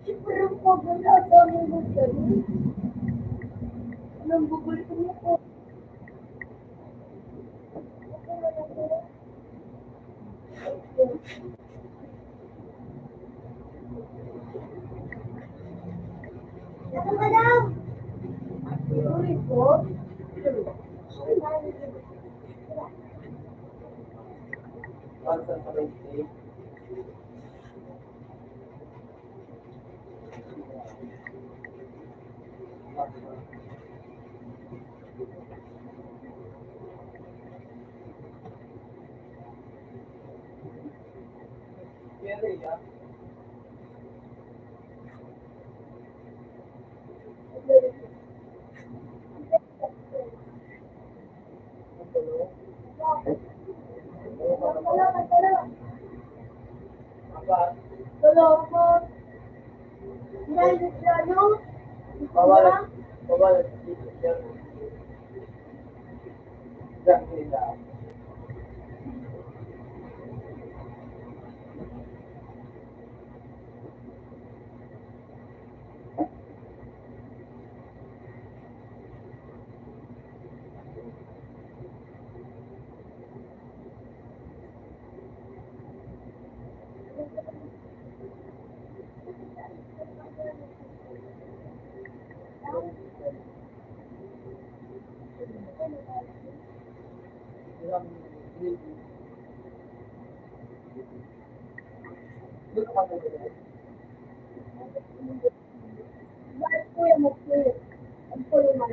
[SPEAKER 2] Siyempre, ang pagod at daming gusto. Anong bubuli ko mo po? Ano ka daw? Bubuli ko?
[SPEAKER 1] Para sa birthday. Pero yan. Apa?
[SPEAKER 2] Salamat. Dahil sa ano?
[SPEAKER 1] Bawal. Bawal. Diyan sila. Ilang video. Dito ka na din.
[SPEAKER 2] Bakit po yung magpulit? Ang pulo man.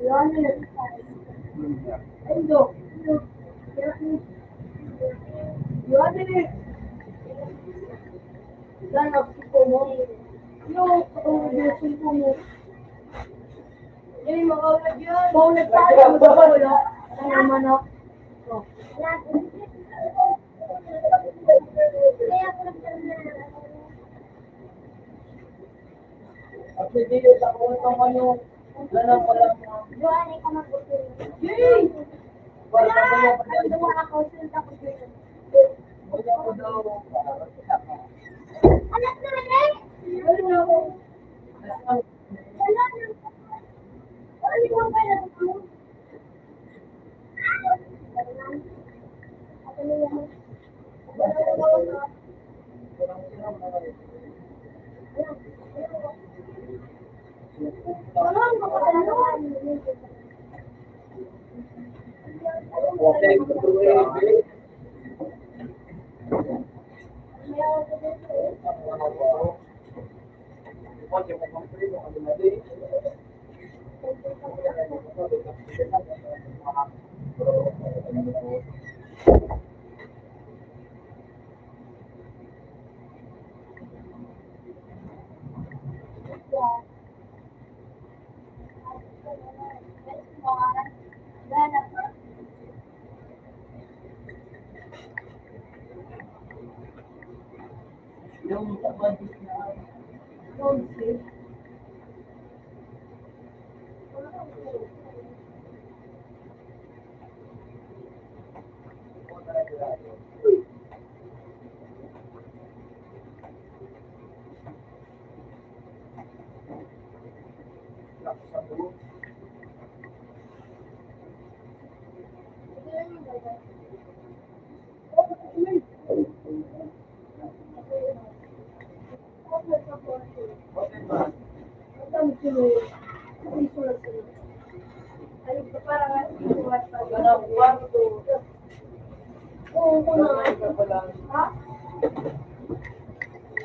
[SPEAKER 2] Yan na lang. Endo. Yan na lang. Yan ang sipo mo. Yung accommodation po mo. Yan yung makawag yan. Paulit tayo. Magpapula. Ano naman ako? Kaya ko lang
[SPEAKER 1] At hindi sa kung ano lang pala mo.
[SPEAKER 2] Joanne, ka mag-ulit.
[SPEAKER 1] Yay! Wala
[SPEAKER 2] Wala!
[SPEAKER 1] ka ba
[SPEAKER 2] Ang duwa ako, sunod ako dyan.
[SPEAKER 1] wala ko daw para sa
[SPEAKER 2] Anak na rin! Wala ako. Wala na. Wala ko ang kaya ko. Ako na yan. Wala ko ako na. Wala ko pa ano.
[SPEAKER 1] Okay, tuloy. Yung budget na okay ba? Ganang kwarto.
[SPEAKER 2] Oo, ko na.
[SPEAKER 1] Ito pa lang.
[SPEAKER 2] Ha?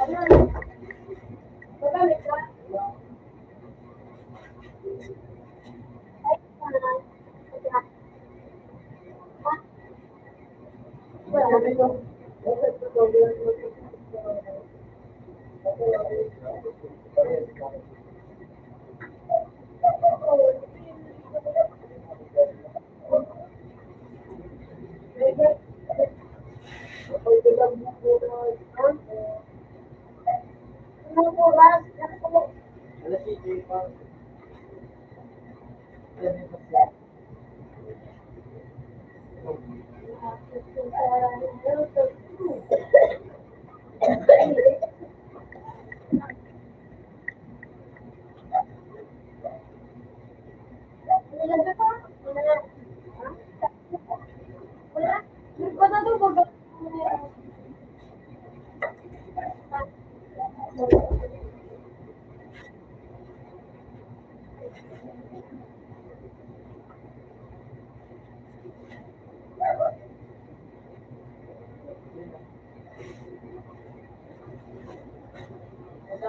[SPEAKER 2] Ano? Magamit ka? Ay, ha? Wala. Anong oras?
[SPEAKER 1] Alas 7 pa. Yan yung masya.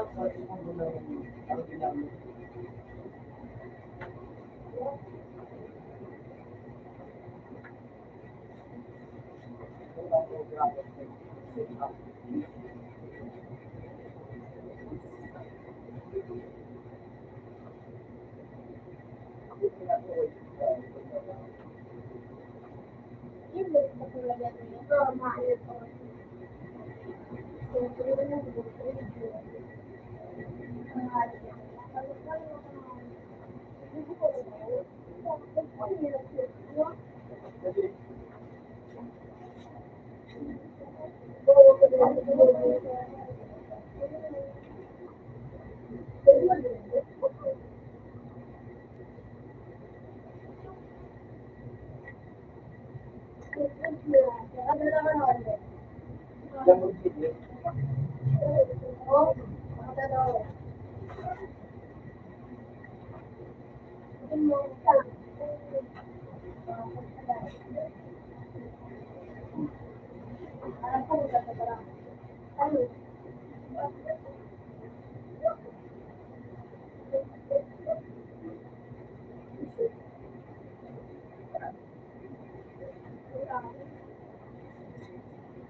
[SPEAKER 1] lang sa segundo na ang ginamit. Lamang sige.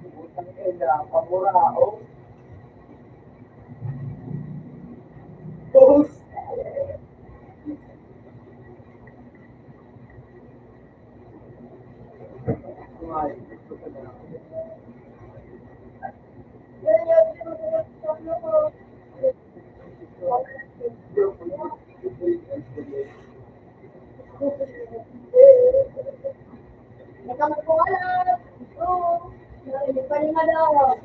[SPEAKER 1] Utang ina, pamurao. Post. Kumain.
[SPEAKER 3] Nagkamagpungalan. Oo. Hindi pa rin daw.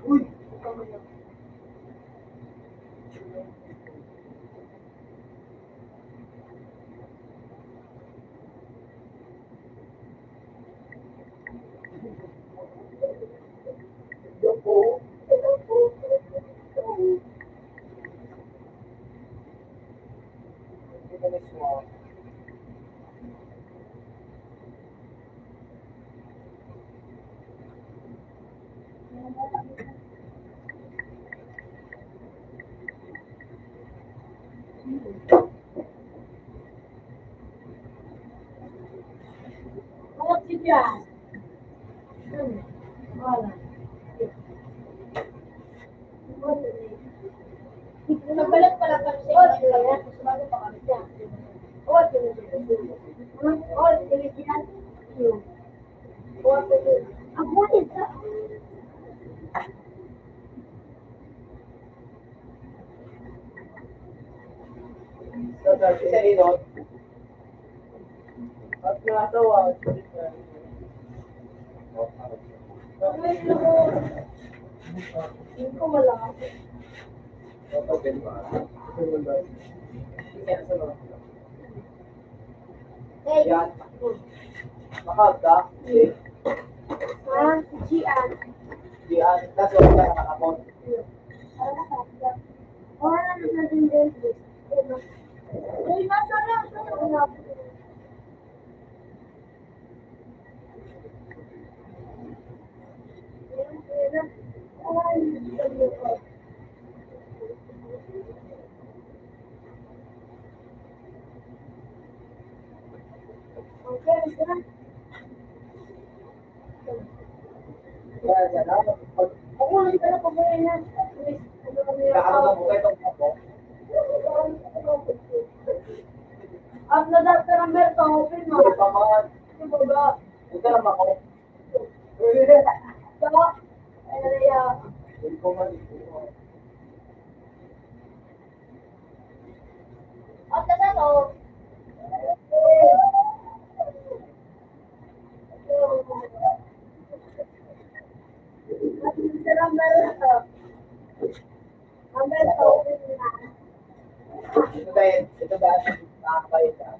[SPEAKER 1] Uy!
[SPEAKER 3] Nagbalat pala pa siya. Sumago pa kami siya. Oh, tinitinan. Ako ito.
[SPEAKER 1] So, sabi sa inot, at natawa.
[SPEAKER 3] Hindi ko wala. Hey,
[SPEAKER 1] Yan. Makagda.
[SPEAKER 3] Gian.
[SPEAKER 1] Yan. Kaso wala nakakapon.
[SPEAKER 3] Orang natin din. Uy, nasa na.
[SPEAKER 1] Ito lang ako.
[SPEAKER 3] So, ano na yan?
[SPEAKER 1] Hindi ko man.
[SPEAKER 3] O, tata to.
[SPEAKER 1] Ito dahil, ito dahil, nakakabayad ka.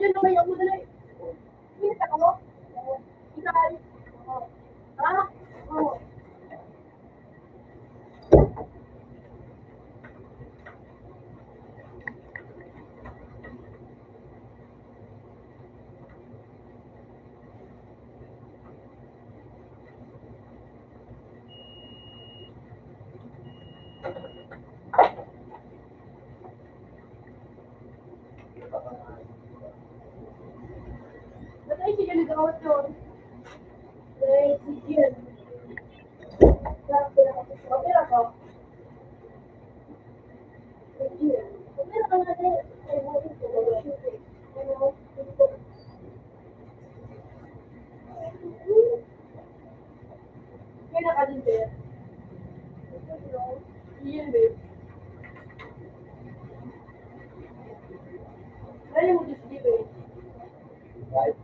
[SPEAKER 2] dyan, may ako dala eh. Minta ka mo? Ikay. Ha? Oo. Ba't ay siya nagawat yun? Eh, si Jian. Opera ko. Si Jian. Opera ka nga din. Ay, buhin ko. Ano? Kaya ka din, Jian. Jian, babe. Ano mo gusto dito eh?
[SPEAKER 1] Right?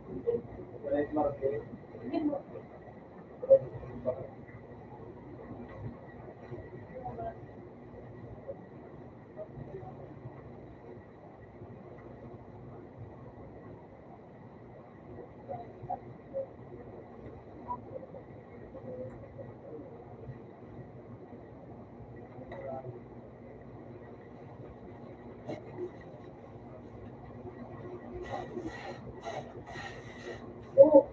[SPEAKER 1] Right, Mark.
[SPEAKER 2] Hindi mo. Oo.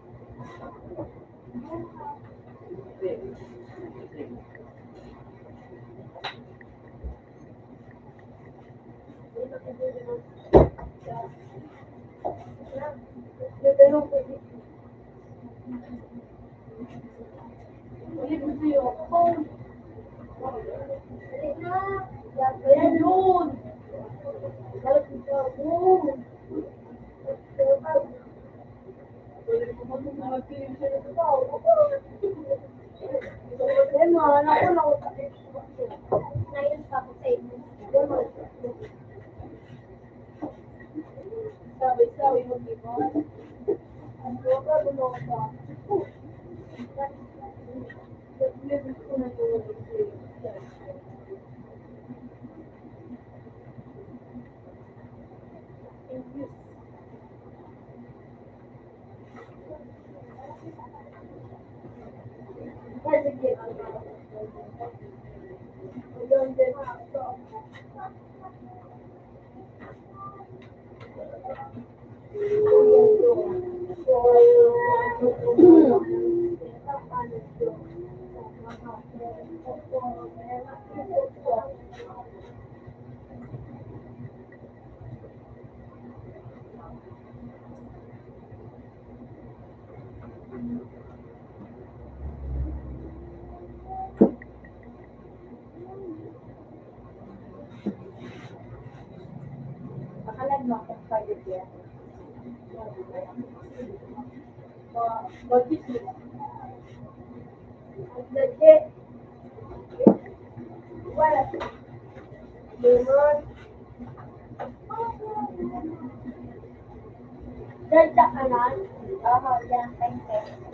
[SPEAKER 2] Sabi-sabi mo, di ba? Ang loka, lumoka. Nag-level ko na yung Akalan mo akong private yan. Mag-isip. Legit. Wala. Lemon. Diyan sa kanan. Oo, yan. Thank you.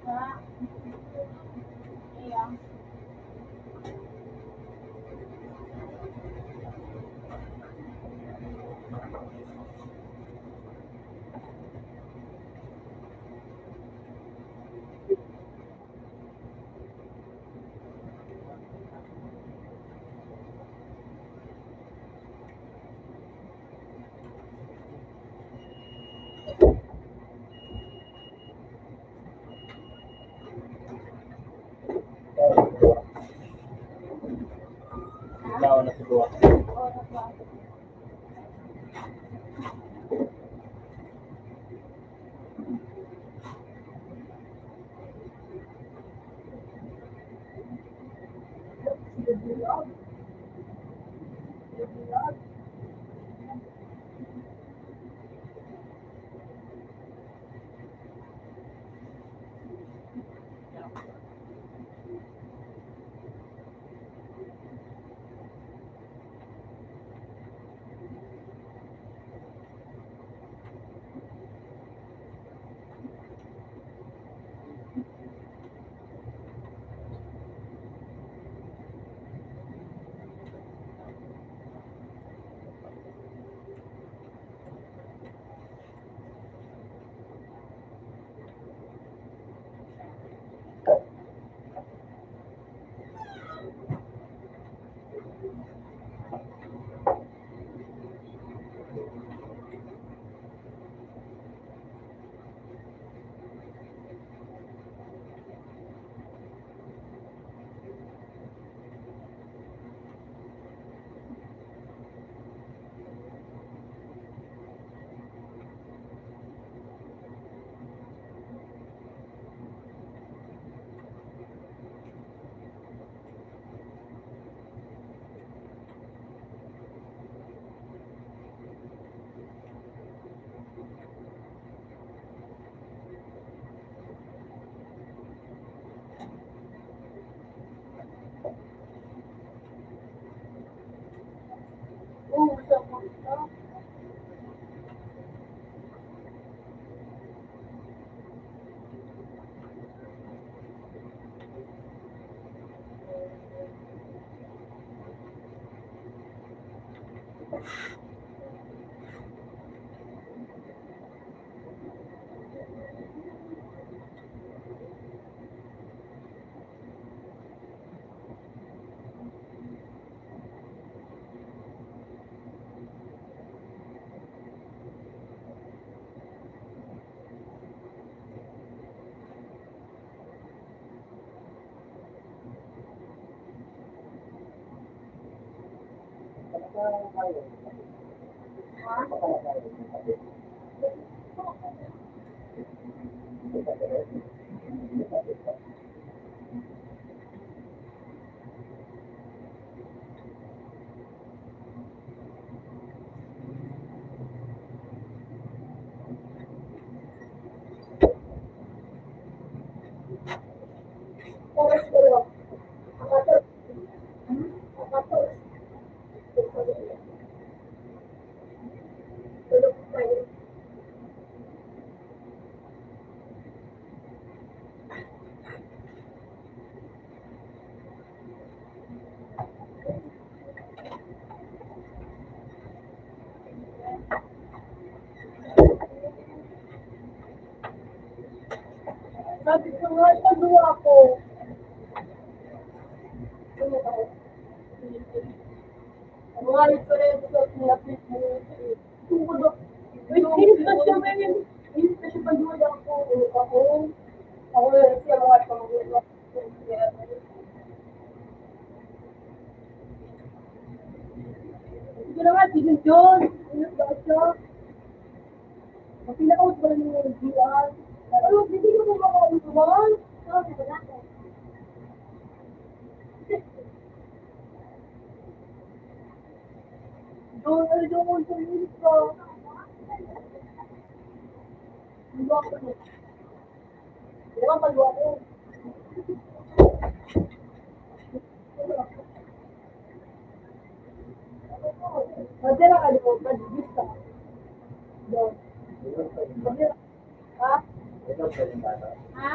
[SPEAKER 2] Ha? Iya.
[SPEAKER 1] Ikaw na siguro.
[SPEAKER 2] Oras ba? Usap mo ito. Oras ko lang. Akator. Akator. Tulog tayo. Sabi ko nga, taduwa ako. Tulog ako. Ang alit ko rin sa pinapit mo. Tungkol ako. Wait, inis na siya, men. Inis na siya pag ako. Ako. Ako rin siya mga pamagulong. Sige na nga, sige John. Inis ba siya?
[SPEAKER 3] Pinakaut ba lang yung GR? Ano, hindi ko ba makaulit naman? Oo, di ba natin? Doon, ano doon, sa unit ko. Hindi ako. Di ba, pag ako. Madira ka di mo, madibis ka. Doon. Madira. Ha? Ha?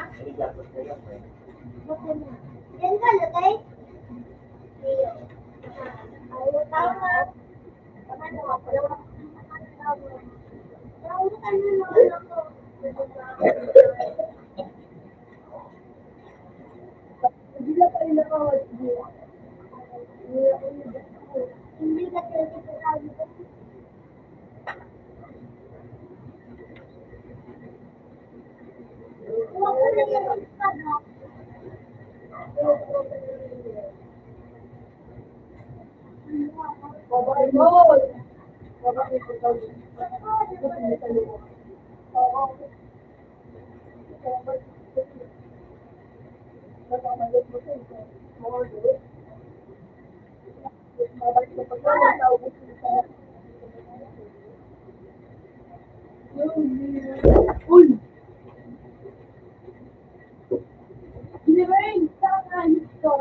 [SPEAKER 3] Yan ka na, tay? Ayaw, tama. Ano ako, wala ako. Naulo ka na naman ako. Hindi na pa rin nakawal. Hindi ka talaga sinasabi ko. Huwag ko na yung pagpad, ha? Babae mo! Babae ko daw. Oo. Babalik mo siya. Babalik mo pa siya. Naubos mo siya. Uy! Dinirain! Saan ito?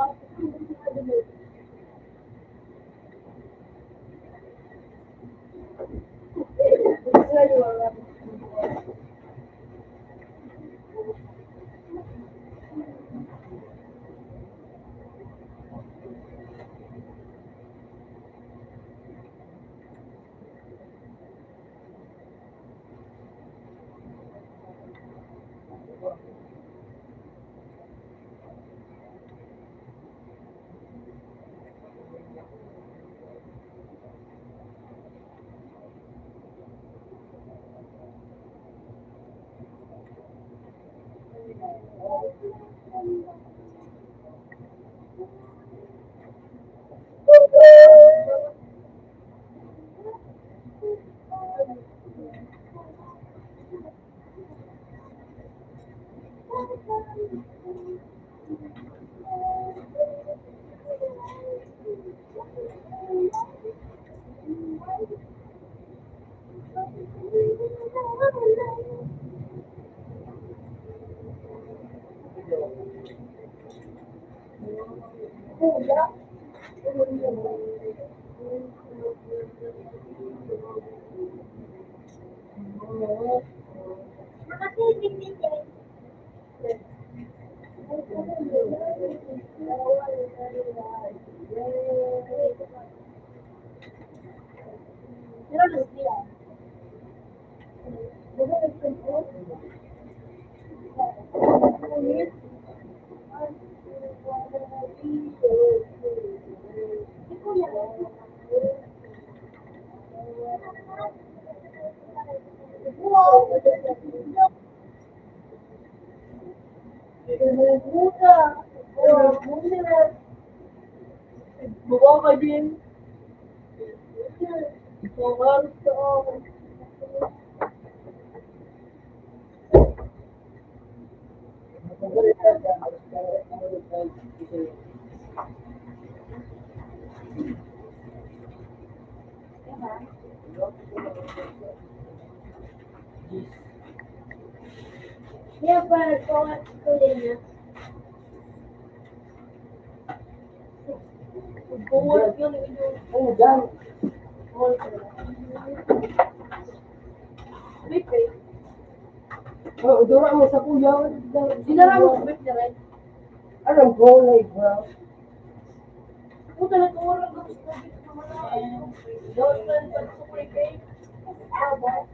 [SPEAKER 3] Bawa ka din. Bawa ka. Yeah, but go at school. Buwan yun. Oh, dyan. Bip eh. Oo, dura mo sa kuya. Dinara mo sa bip niya rin. Anong go like, bro? Kung talaga orang gusto sa bip naman na. Doon sa super cake. Aba.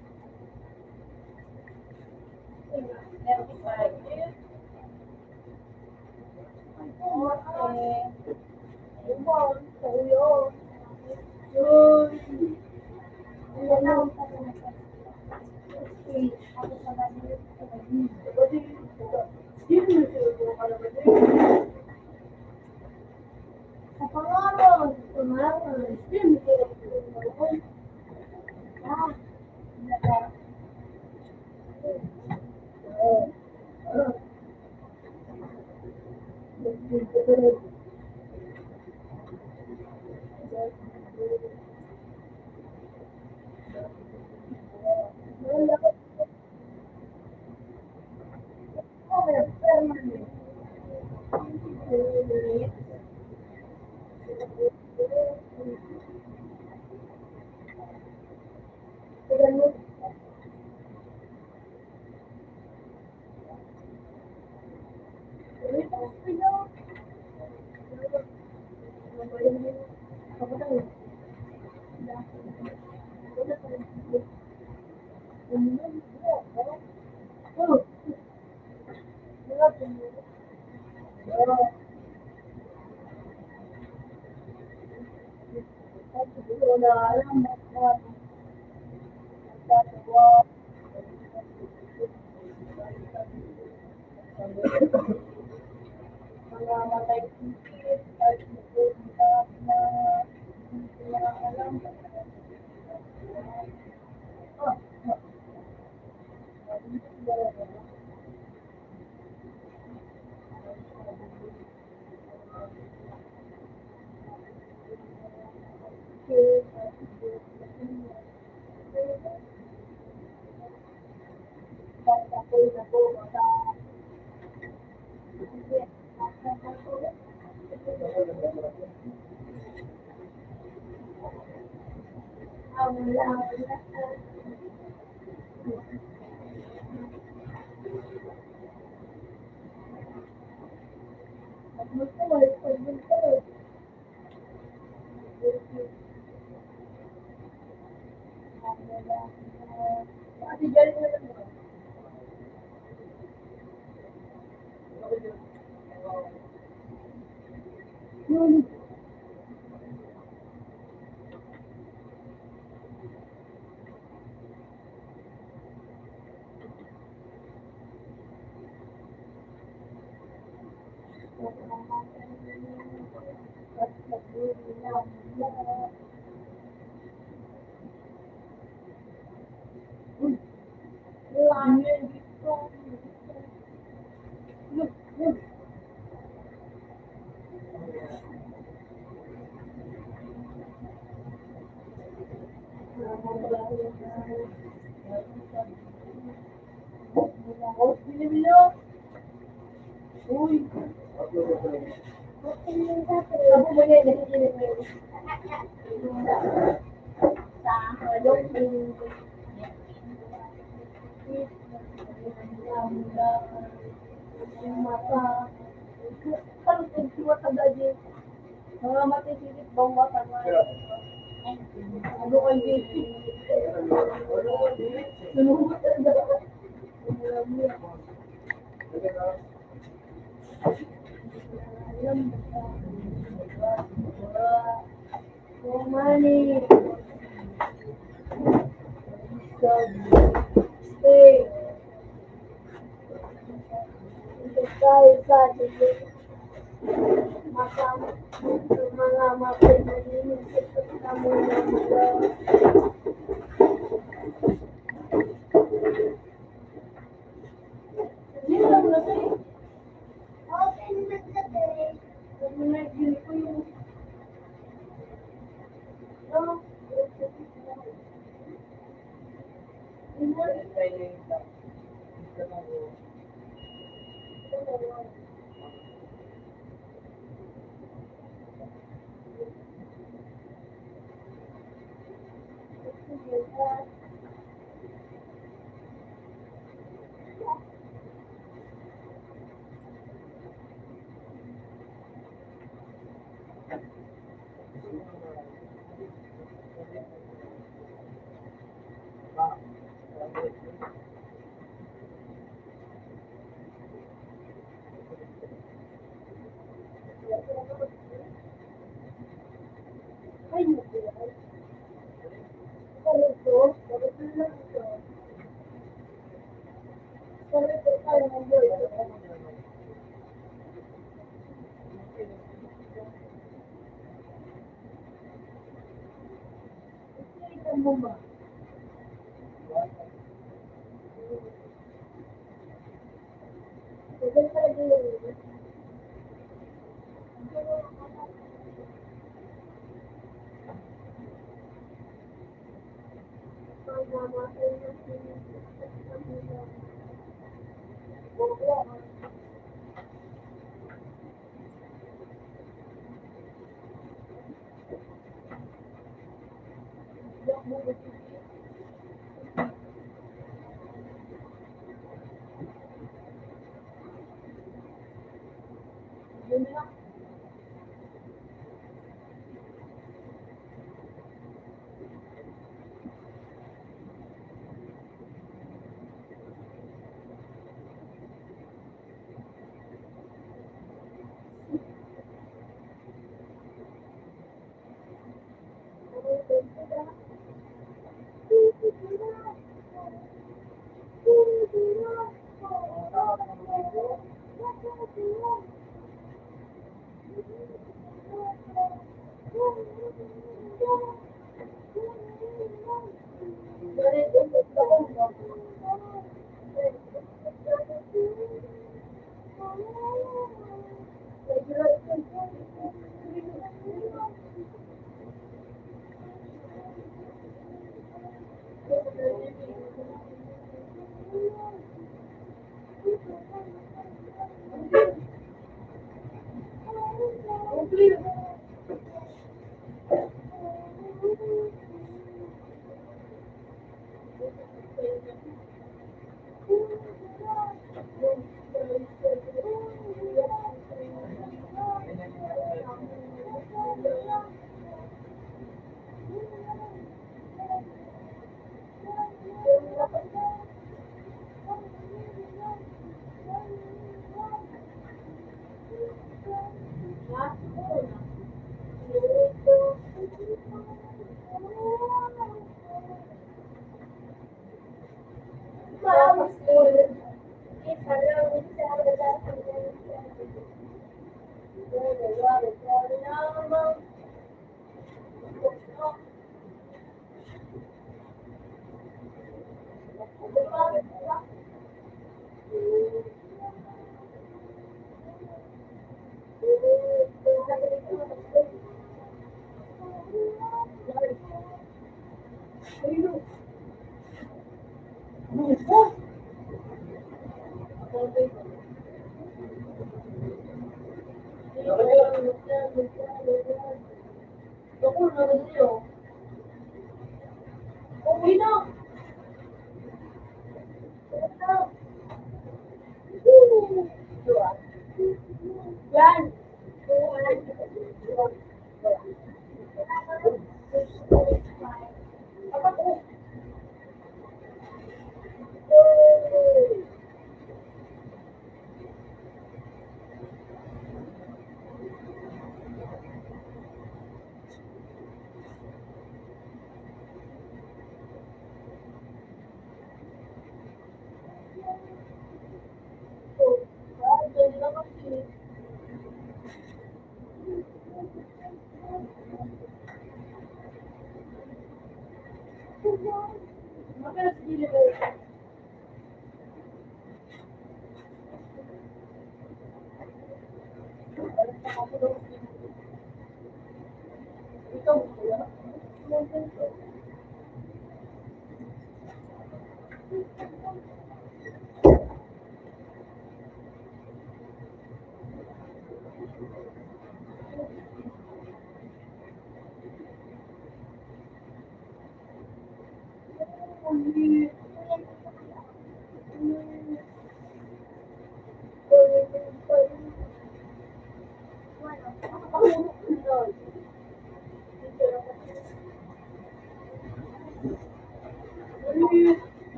[SPEAKER 2] Yan.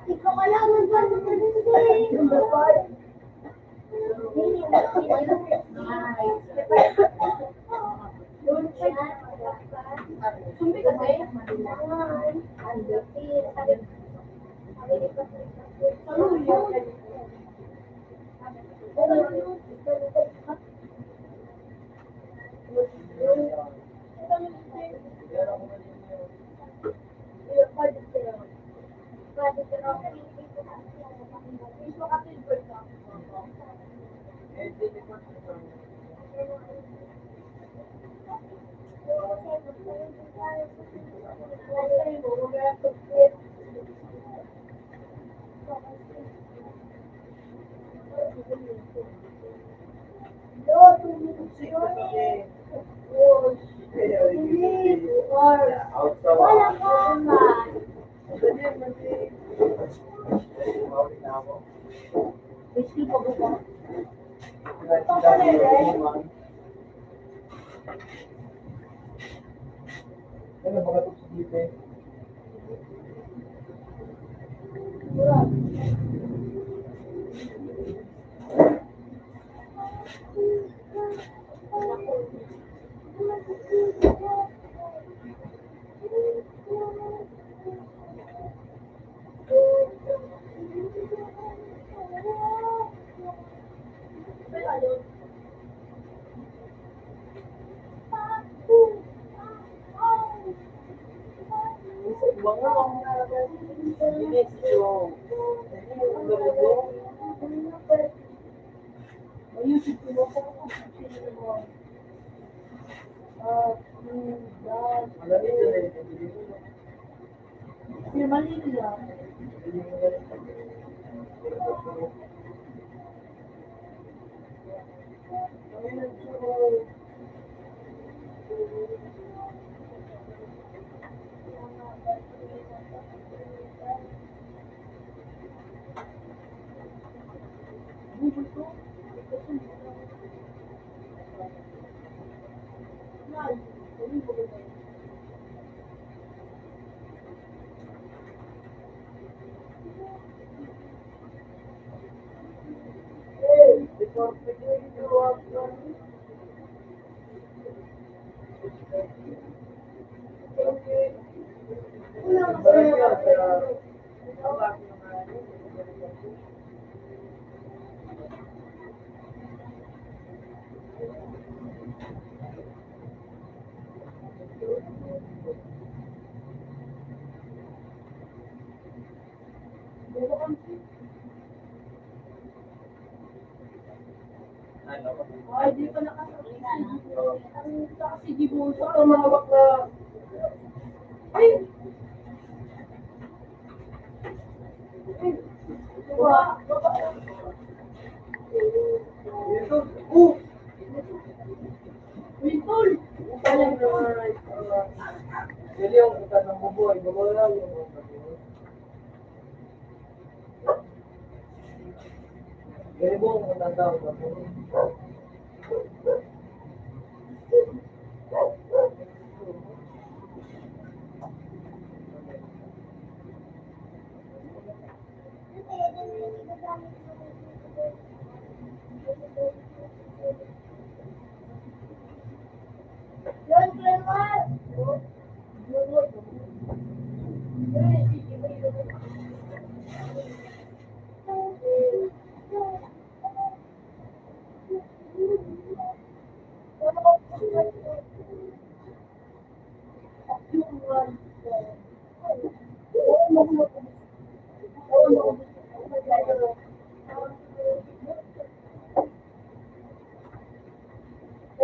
[SPEAKER 2] Ikaw kaya Sumbi kasi. Ano yun? Wala
[SPEAKER 1] Ano ba ito dito?
[SPEAKER 3] YouTube ko ako. Mali nila. Ay, di pa nakasakit. Ang kasi di mo sa kamawak na. Ay! Wintol!
[SPEAKER 1] Jadi yung bukan ng buboy, buboy lang yung jadi buong matanda ko.
[SPEAKER 2] Yun, Clemar!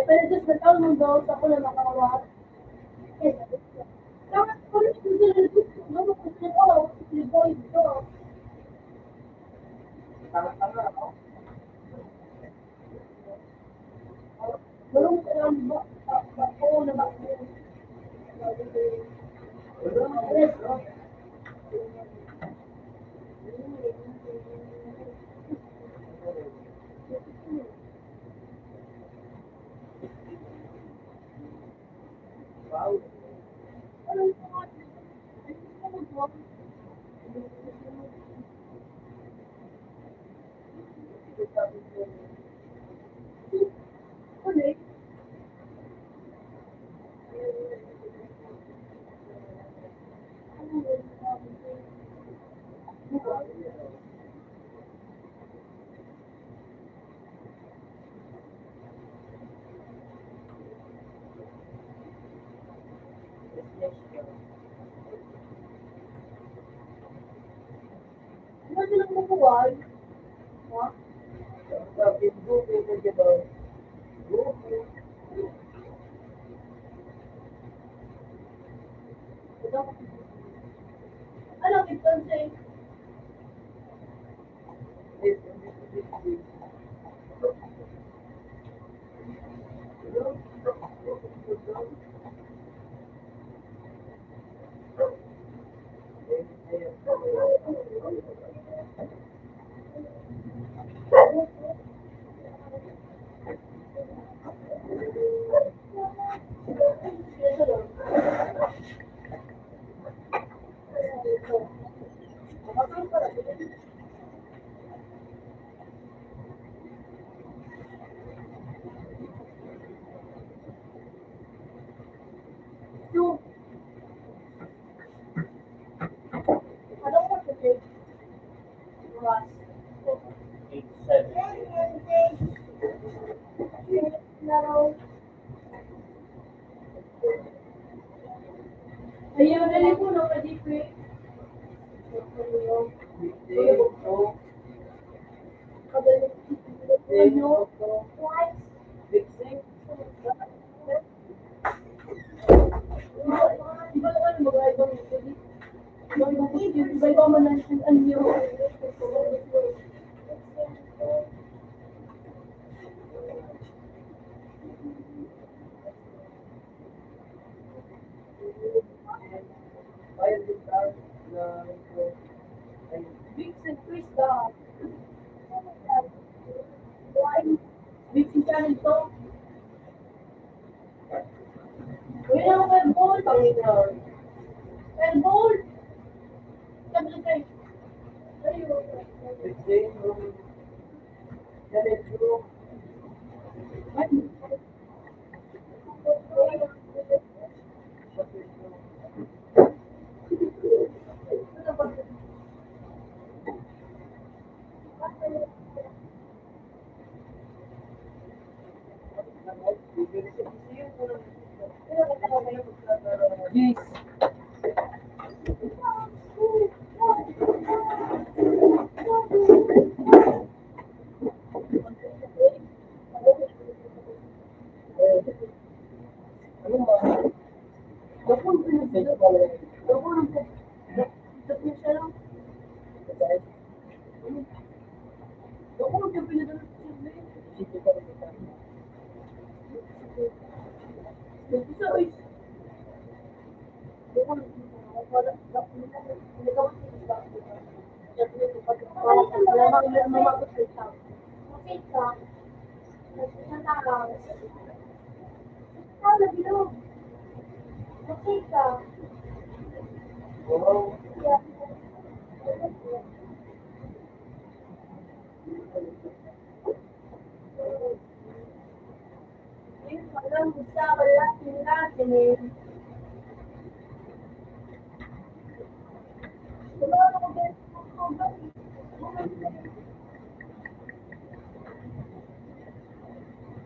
[SPEAKER 3] Pero just the town mo daw, sa ko na nakawat. Dapat ko rin sila no, kasi ko, si boy ko.
[SPEAKER 1] Tanga-tanga ako.
[SPEAKER 3] Bulong sa ba, ako na ba?
[SPEAKER 1] Wow.
[SPEAKER 3] Ulit. Ano silang mabuhay? Ha?
[SPEAKER 1] Sabi ko, di ba?
[SPEAKER 3] Ano, ito say? Yung, ano ko kasi? Was.
[SPEAKER 1] 8-7.
[SPEAKER 2] Laro.
[SPEAKER 3] Ayun, dali po, no, pwede po eh. Iba-iba man ang anyo. Vixen Krista. Vixen channel to. Uy, ako kay Ball. Kay Ball. Sabi ko kay. Yes.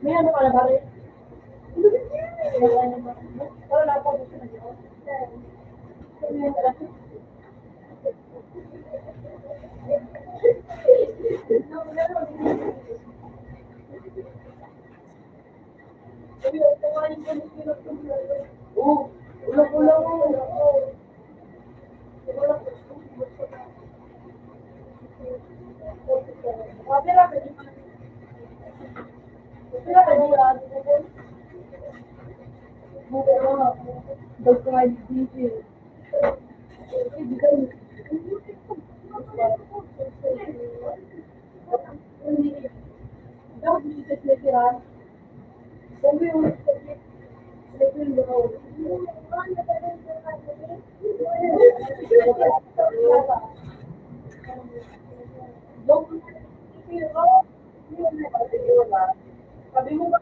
[SPEAKER 3] May ano ka na ba rin? Wala po gusto na dito. Oo, ulang-ulang mo. Sabi mo ba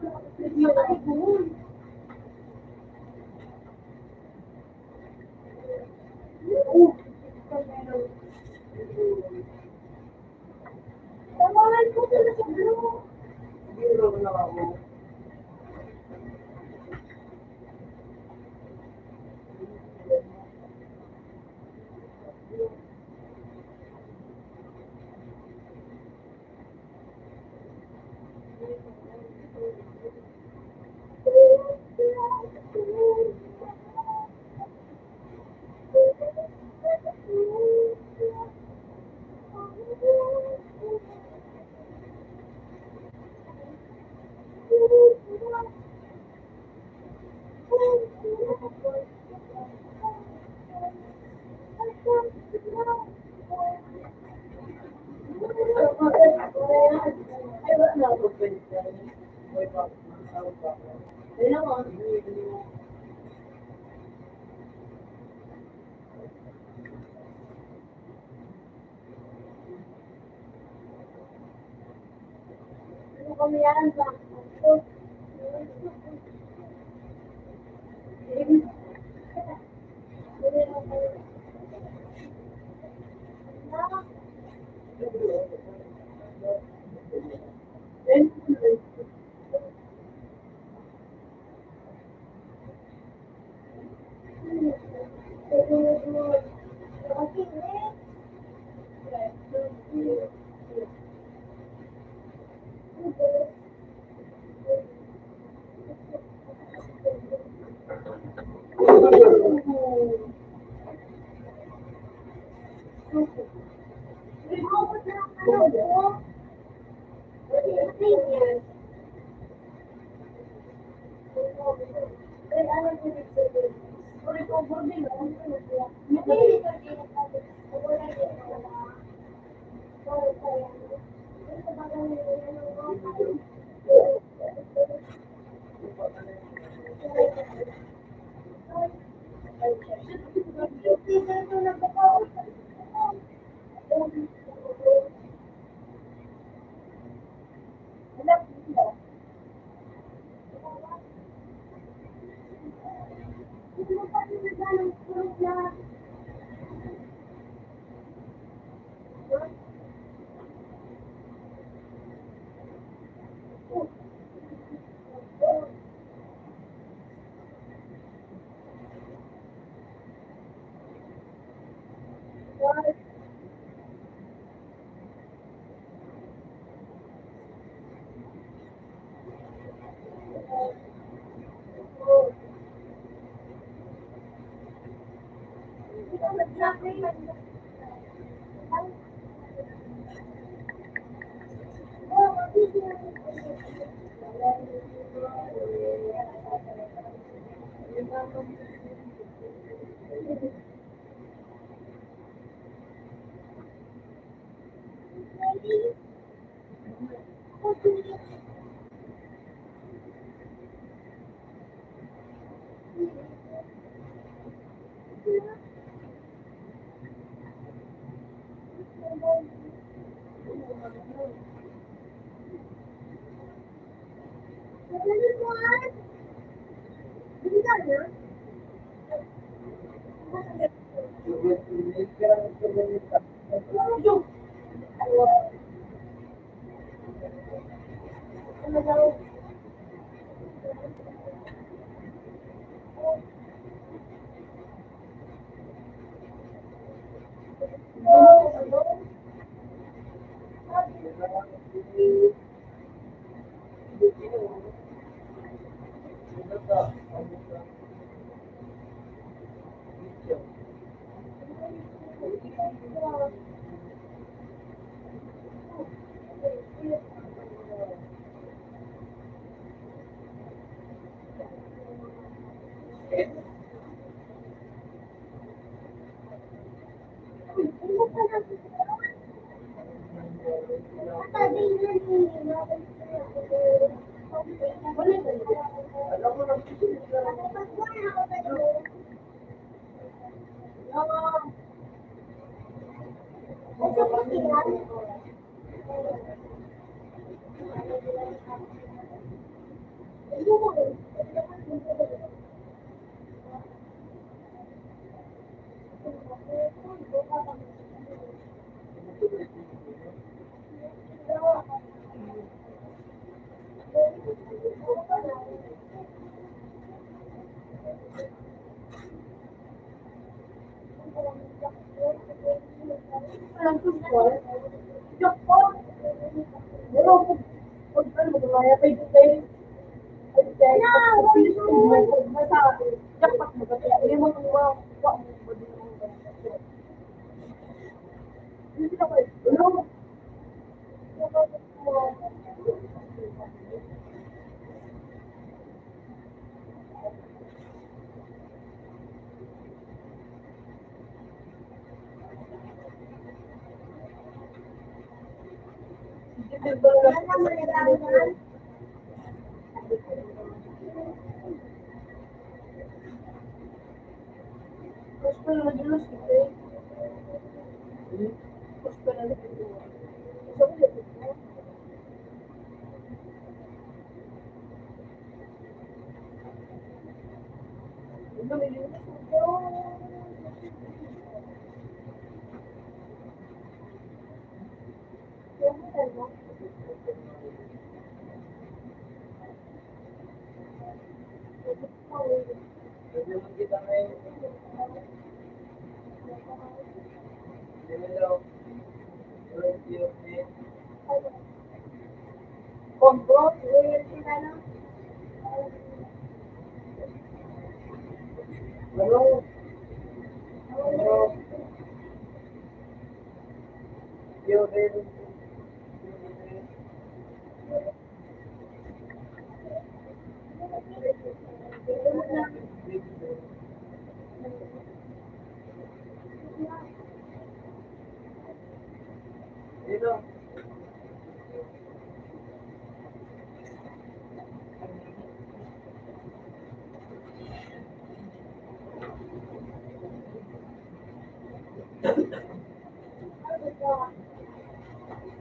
[SPEAKER 1] Dito.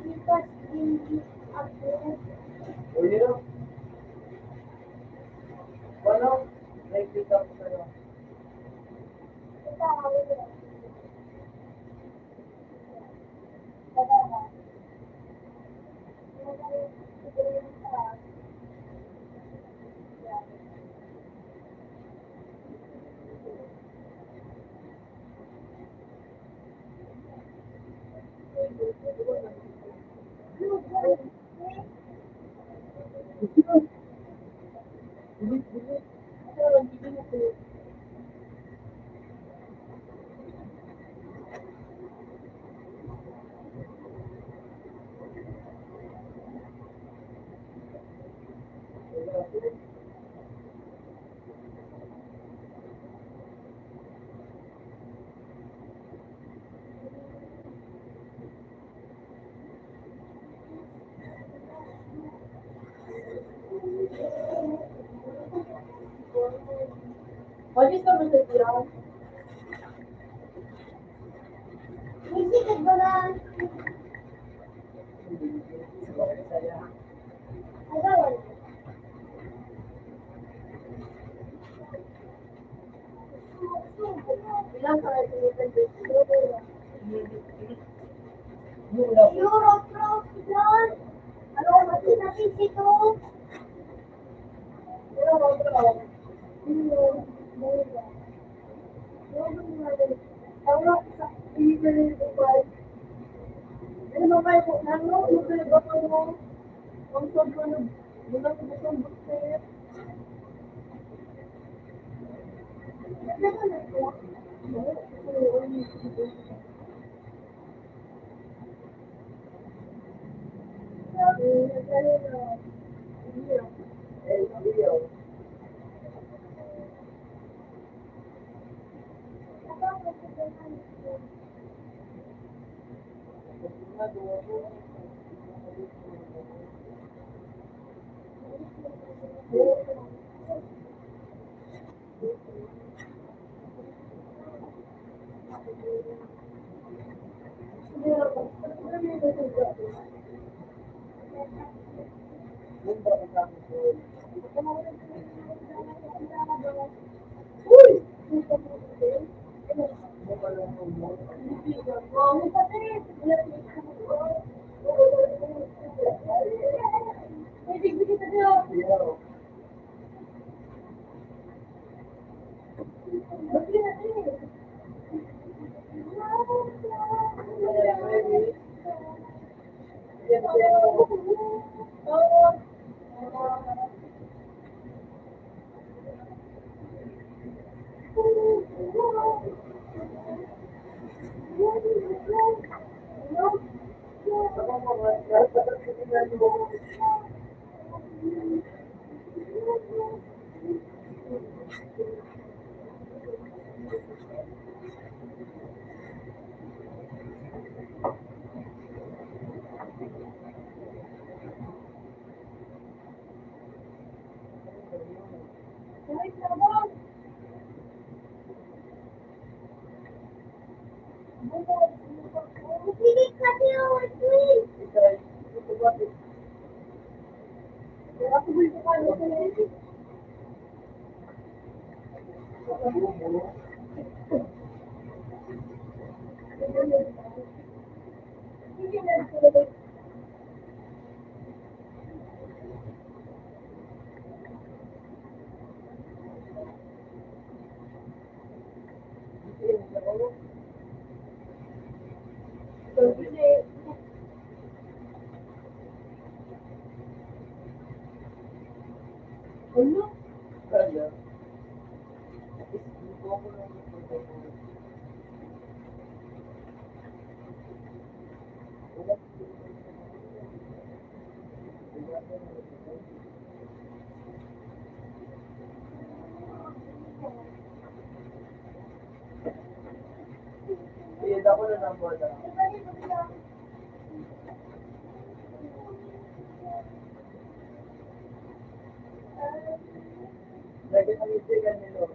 [SPEAKER 2] Because hindi ako
[SPEAKER 1] O yun. Ano? Nakikita ko sa'yo.
[SPEAKER 3] Walis ka ba sa tiyaw?
[SPEAKER 2] Hindi ka ba na? Agawan.
[SPEAKER 3] Ilang ka ay tumitan dito?
[SPEAKER 2] Europe, yan. Ano ko ba natin dito? Kaya, dito ako lang
[SPEAKER 1] Ano number na? Lagi ang isigan nilo.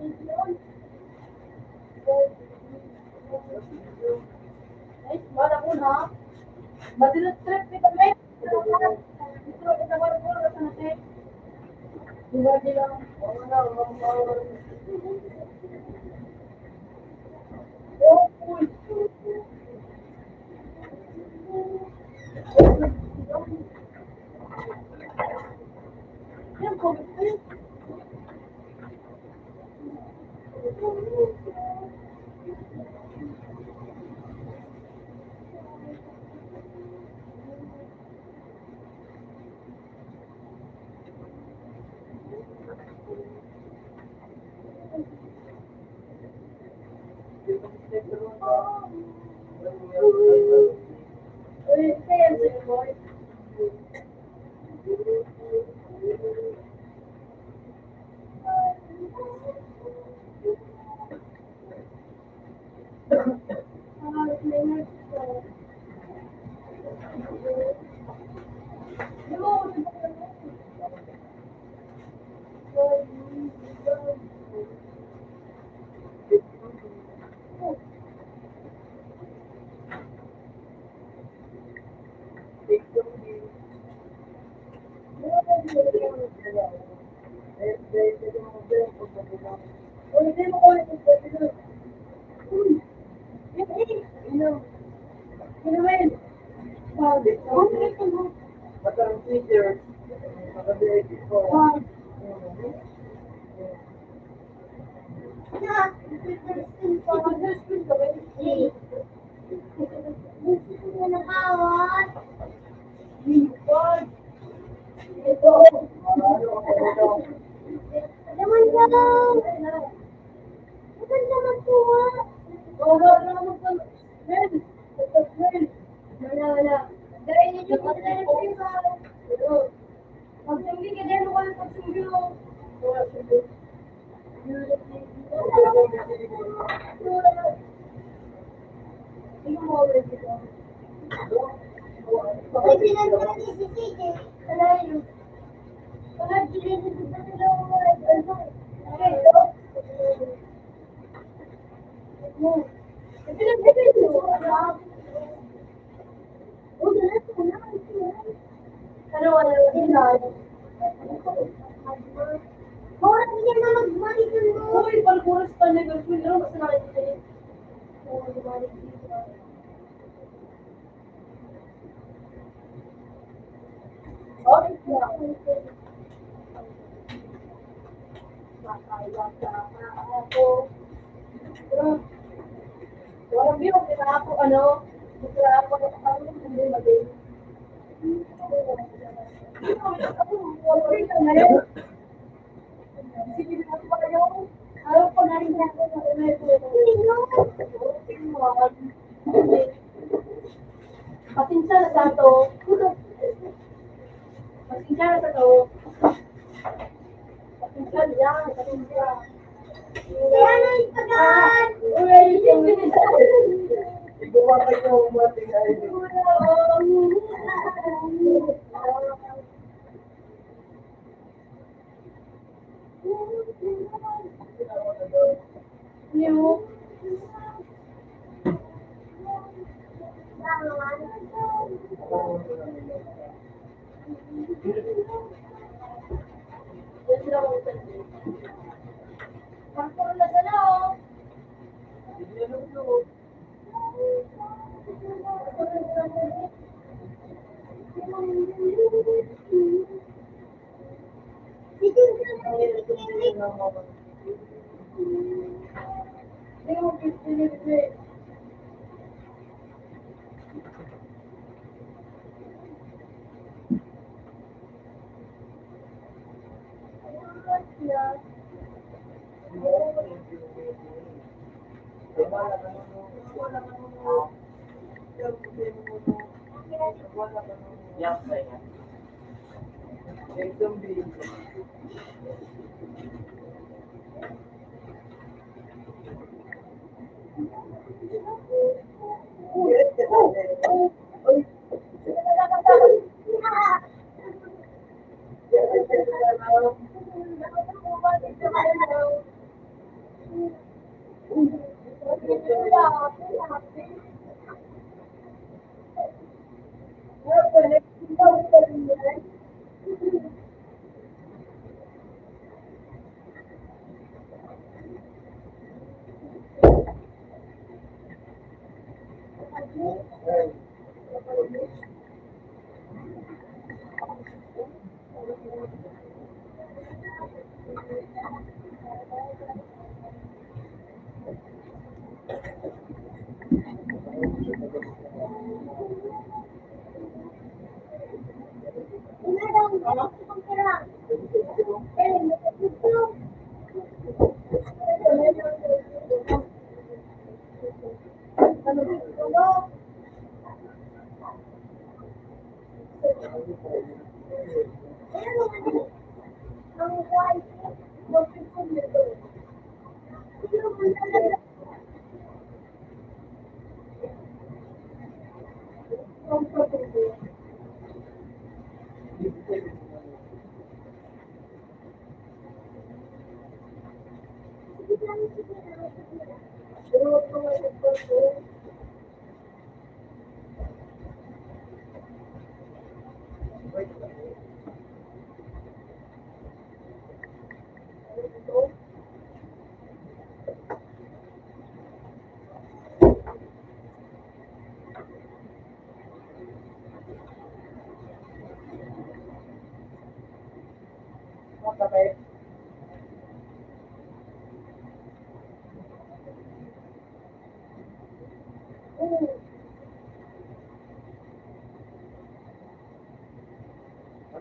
[SPEAKER 3] Nice, wala ko na. Madilat trip kita, men. Dito kita baru-baru sa natin. Diba nila? Oh, uy. Yan, COVID pa yun. Uy, kaya sa'yo, boy. Uy, hindi mo ulit yung pwede. Uy, inom. Inumin. Sabi.
[SPEAKER 1] Matang Twitter. Nakabili ko. Uy, pag-chorus pa na girlfriend, ano mas nakikita walang view, kaya ako, kaya ako, hindi maging. Sige, ako pa kayo. Ayaw ko na rin ako sa pasensya na sa to. Pasensya na sa to. Pasensya yan, pasensya. Iguwa kayo umating ay.
[SPEAKER 3] New. Pasok na sa loob. Hindi mo pinipili.
[SPEAKER 1] Yes, I am. Kapit.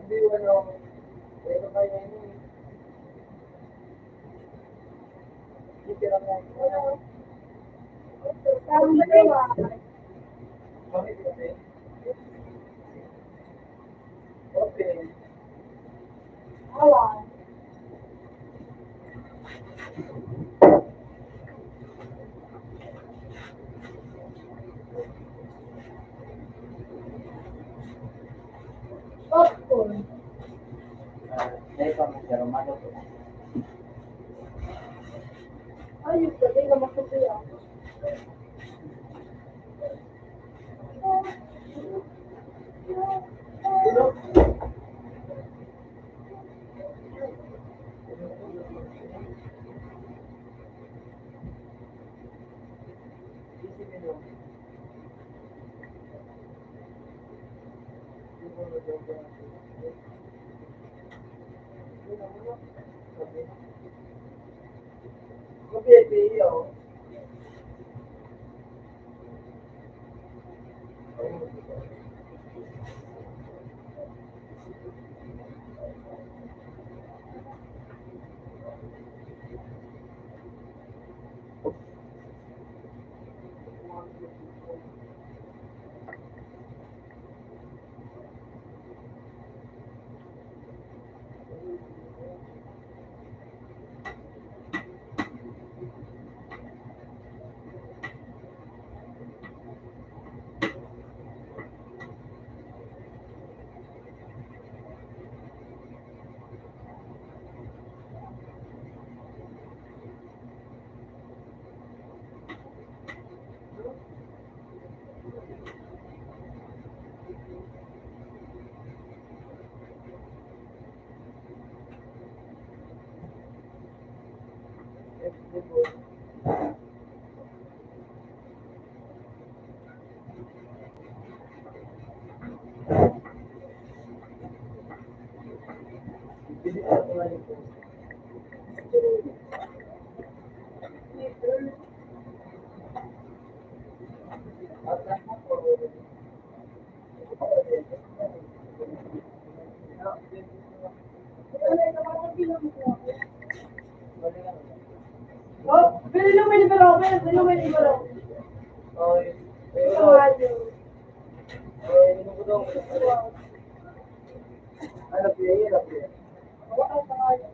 [SPEAKER 1] Hindi wala. Pero kaya yun eh. Hindi sila mo. Bakit kasi? Okay.
[SPEAKER 3] Popcorn.
[SPEAKER 1] Dahil pa mas Romano po.
[SPEAKER 3] Ayos ka, di ka masukuya.
[SPEAKER 1] Okay, oh.
[SPEAKER 3] Oh, bili mo yung libero, bili mo yung libero.
[SPEAKER 1] Okay.
[SPEAKER 3] Ito nga yun.
[SPEAKER 1] Ano pinahirap eh?
[SPEAKER 3] Wala ka nga yun.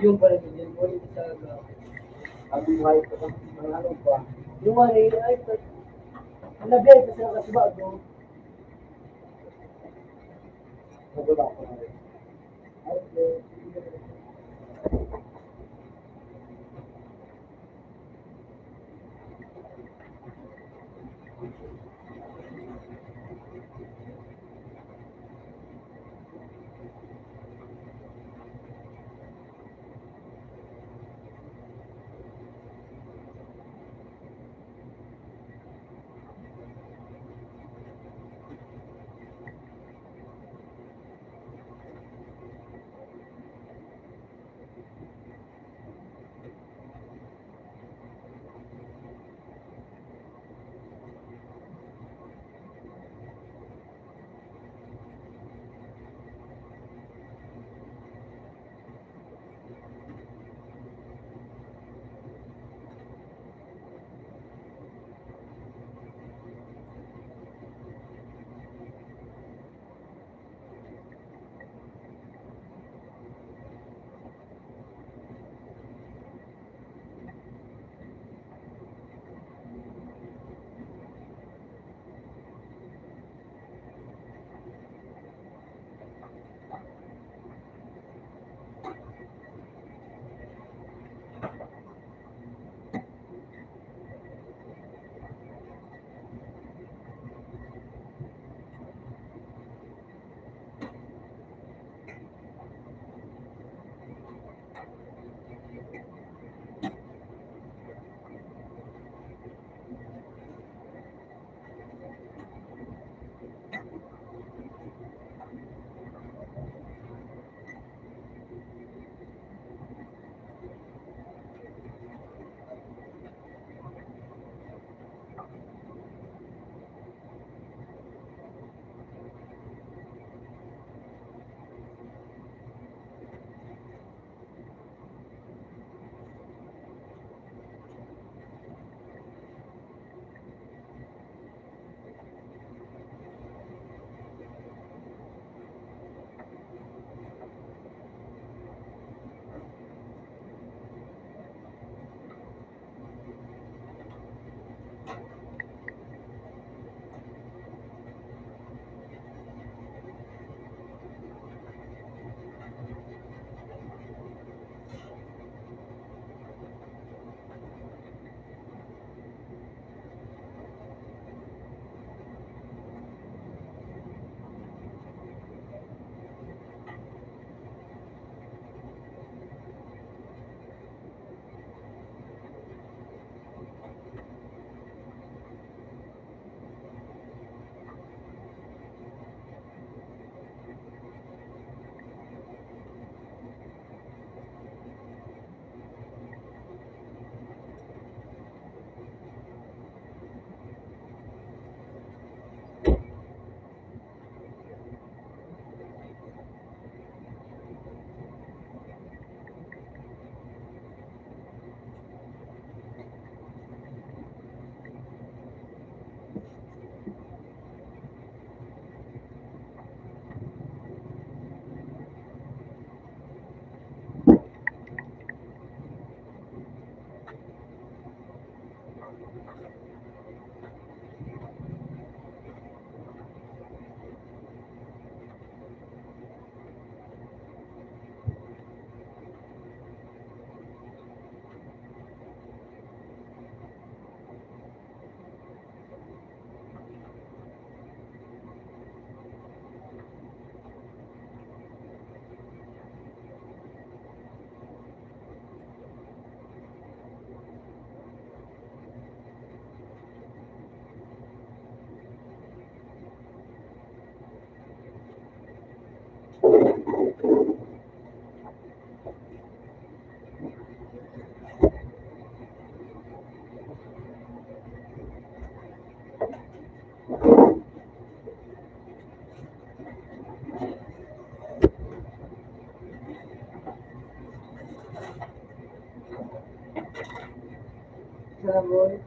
[SPEAKER 1] Yung pala yun, wala sa ang buhay ko ng mga ano pa. Yung ano ay labi kasi kasi ba do. Nagaba ko na. Ay,
[SPEAKER 3] boy.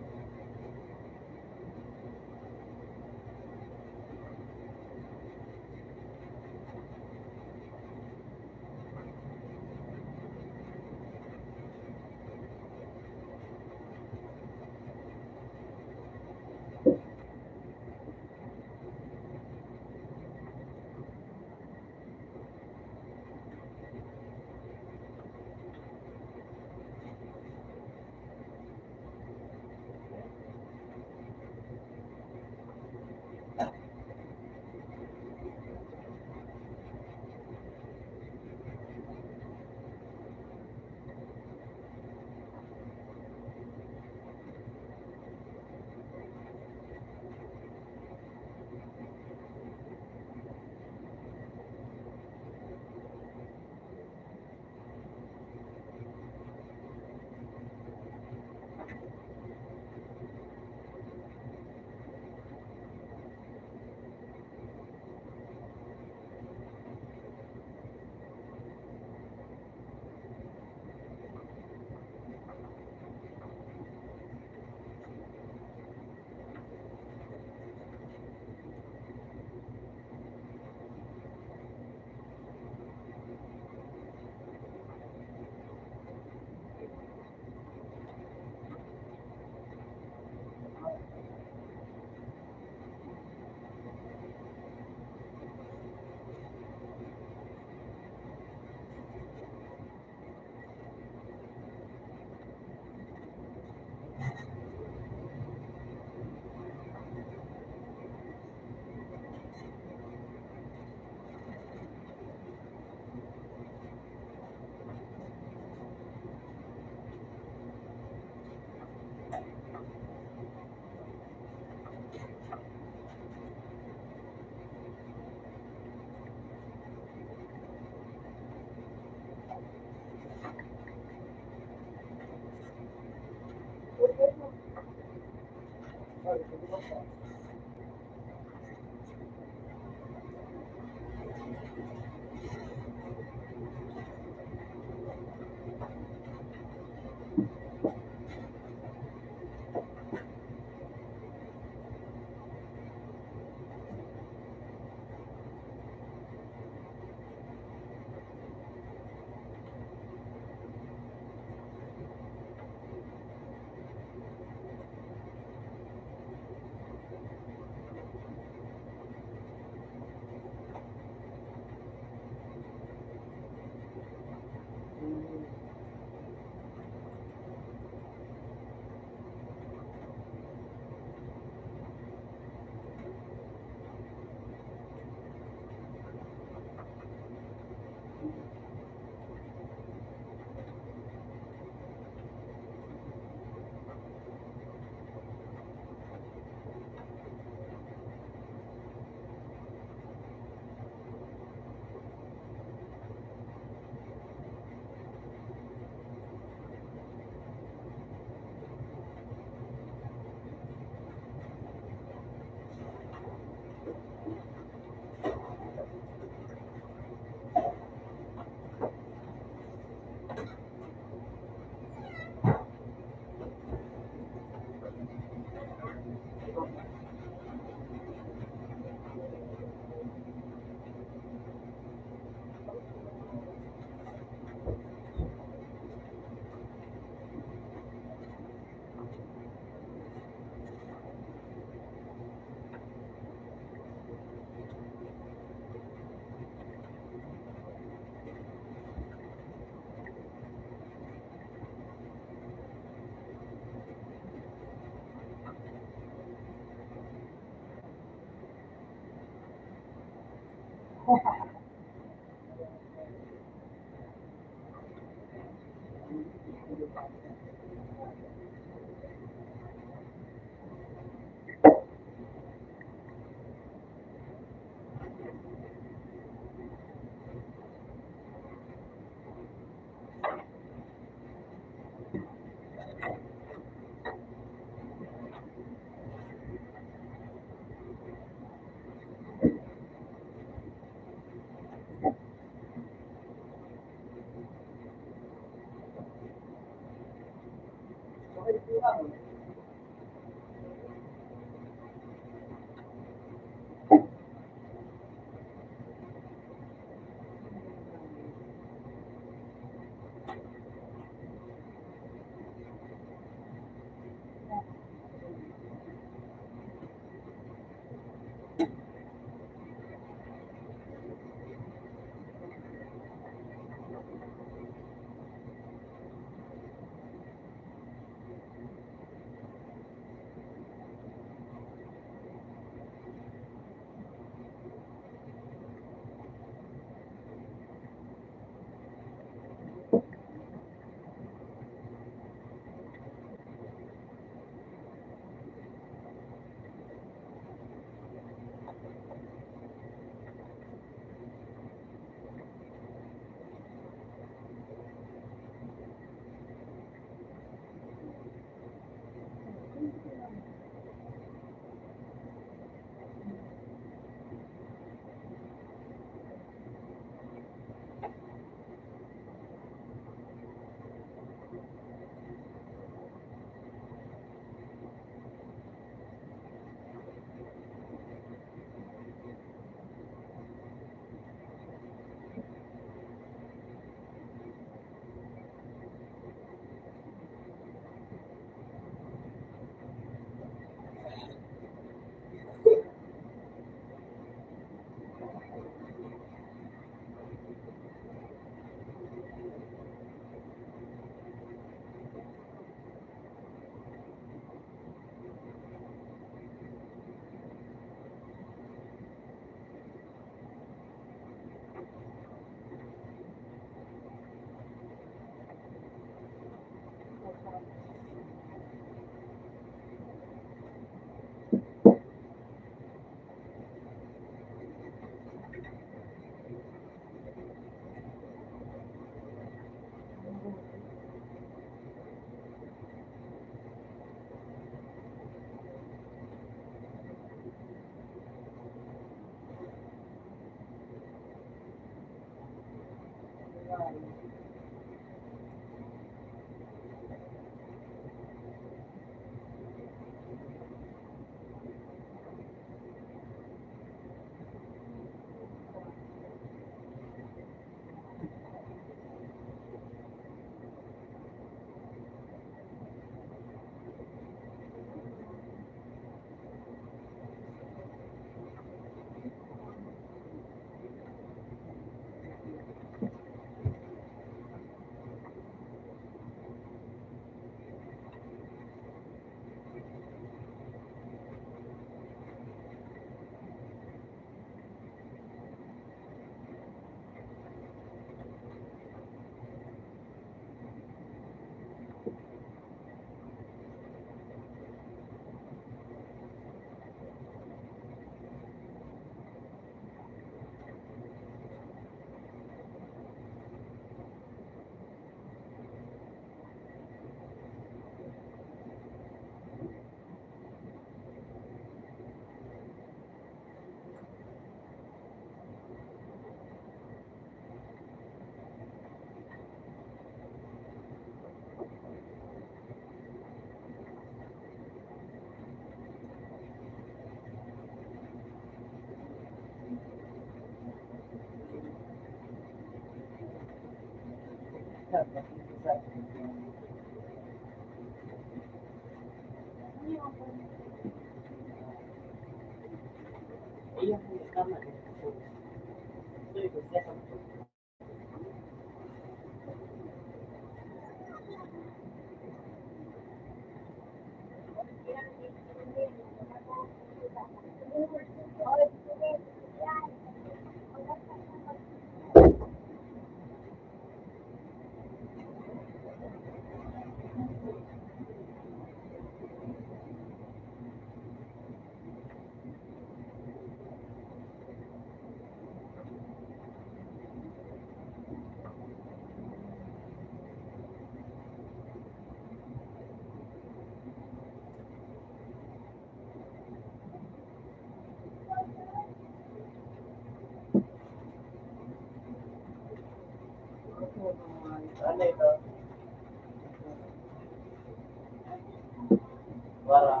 [SPEAKER 1] Para.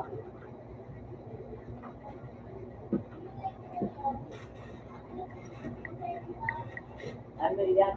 [SPEAKER 1] Ano yan?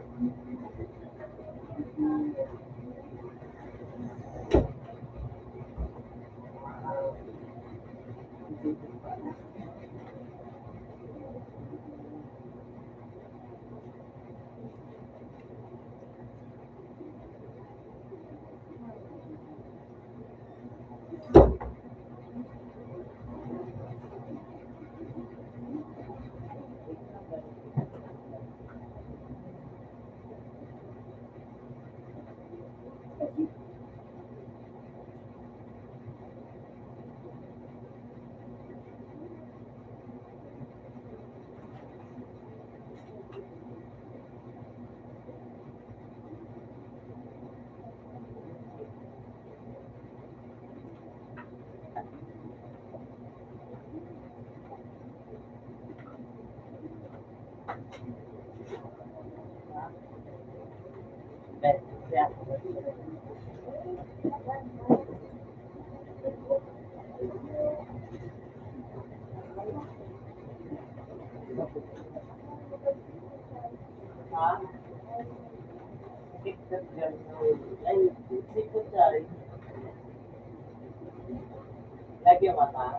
[SPEAKER 1] Yeah. Ha? Sikot dyan. Ay, sikot dyan. Lagi yung mata.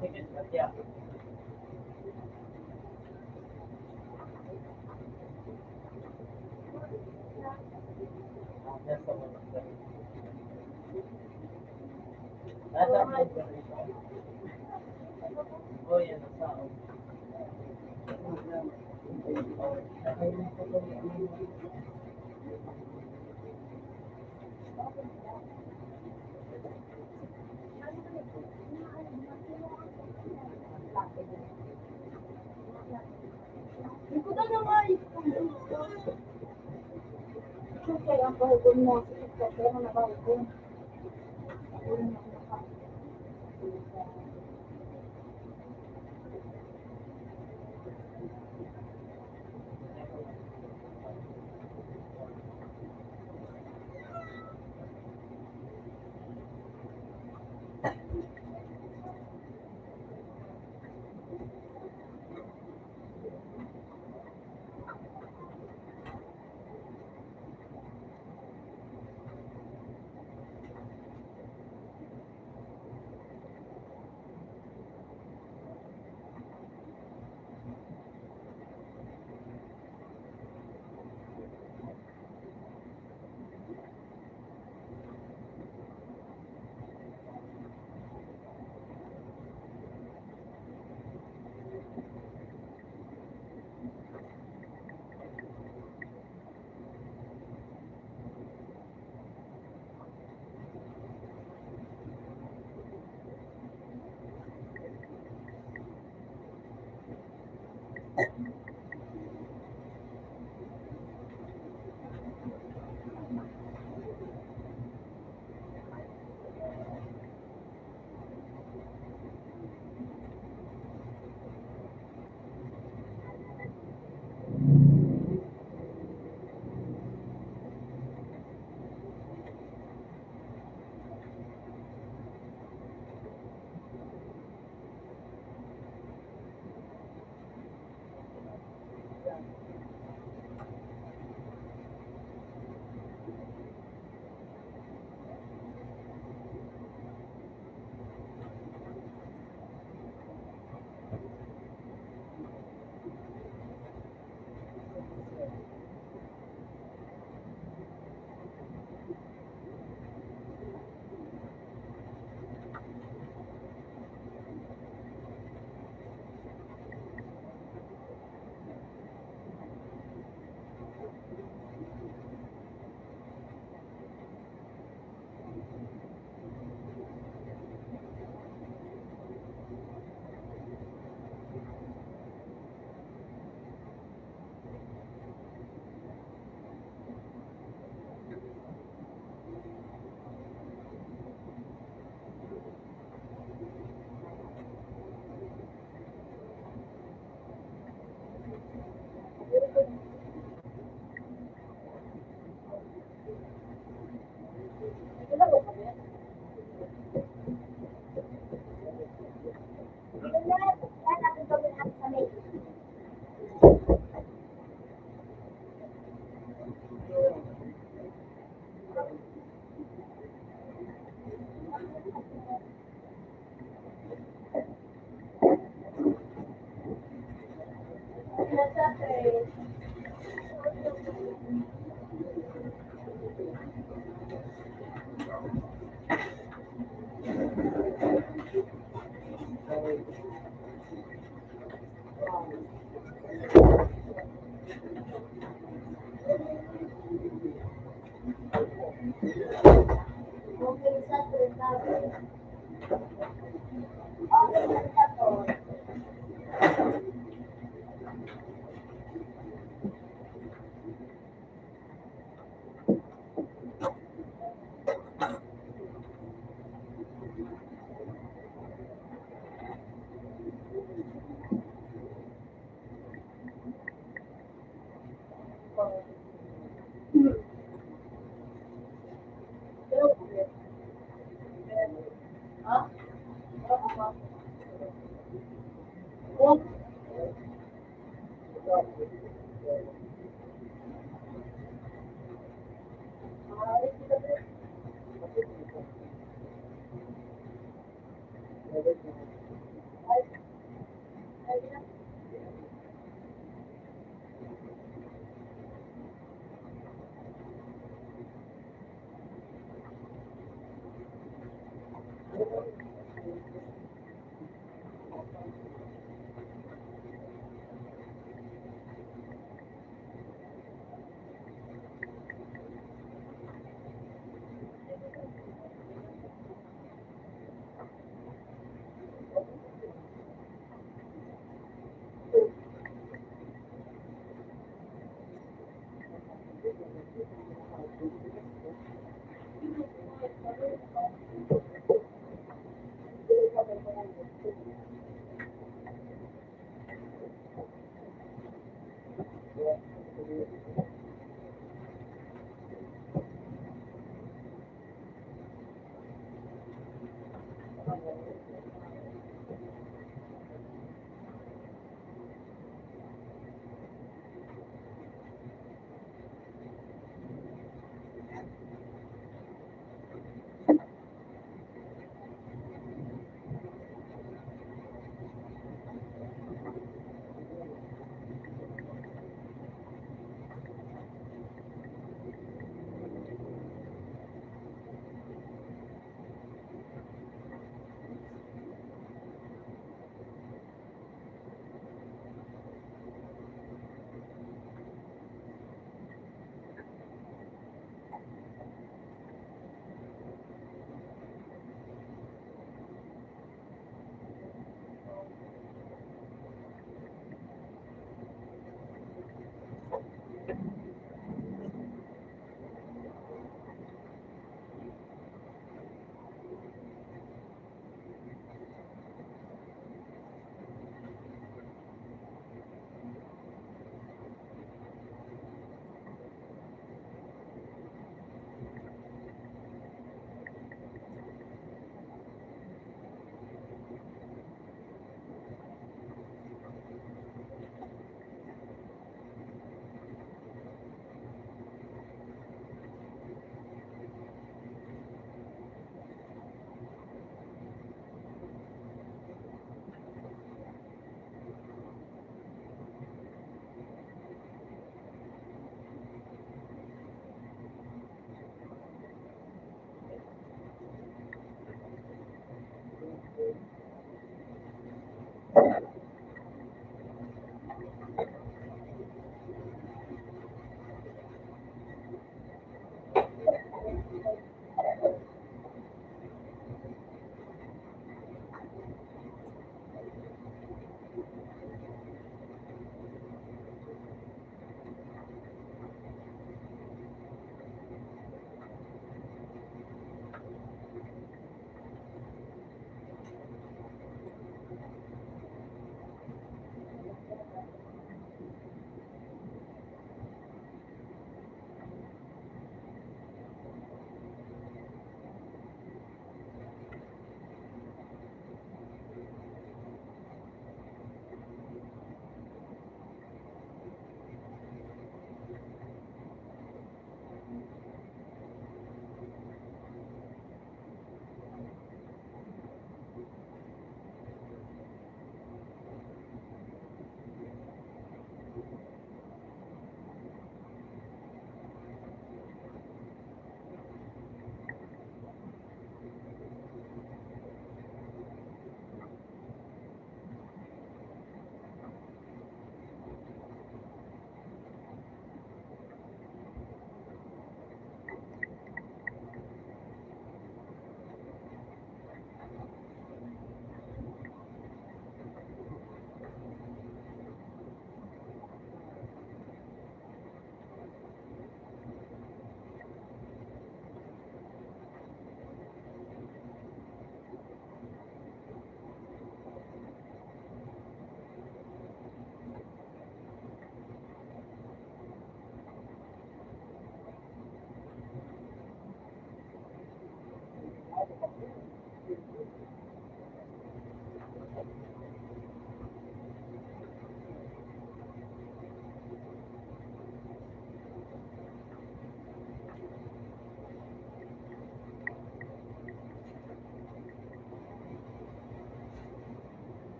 [SPEAKER 1] Sikot ba siya? Nasa mga. Nasa mga. Oh, yan. Nasa.
[SPEAKER 2] Hindi ko na naman. Kaya ang pahugon mo. Kaya mo nakahugon.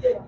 [SPEAKER 1] Shit.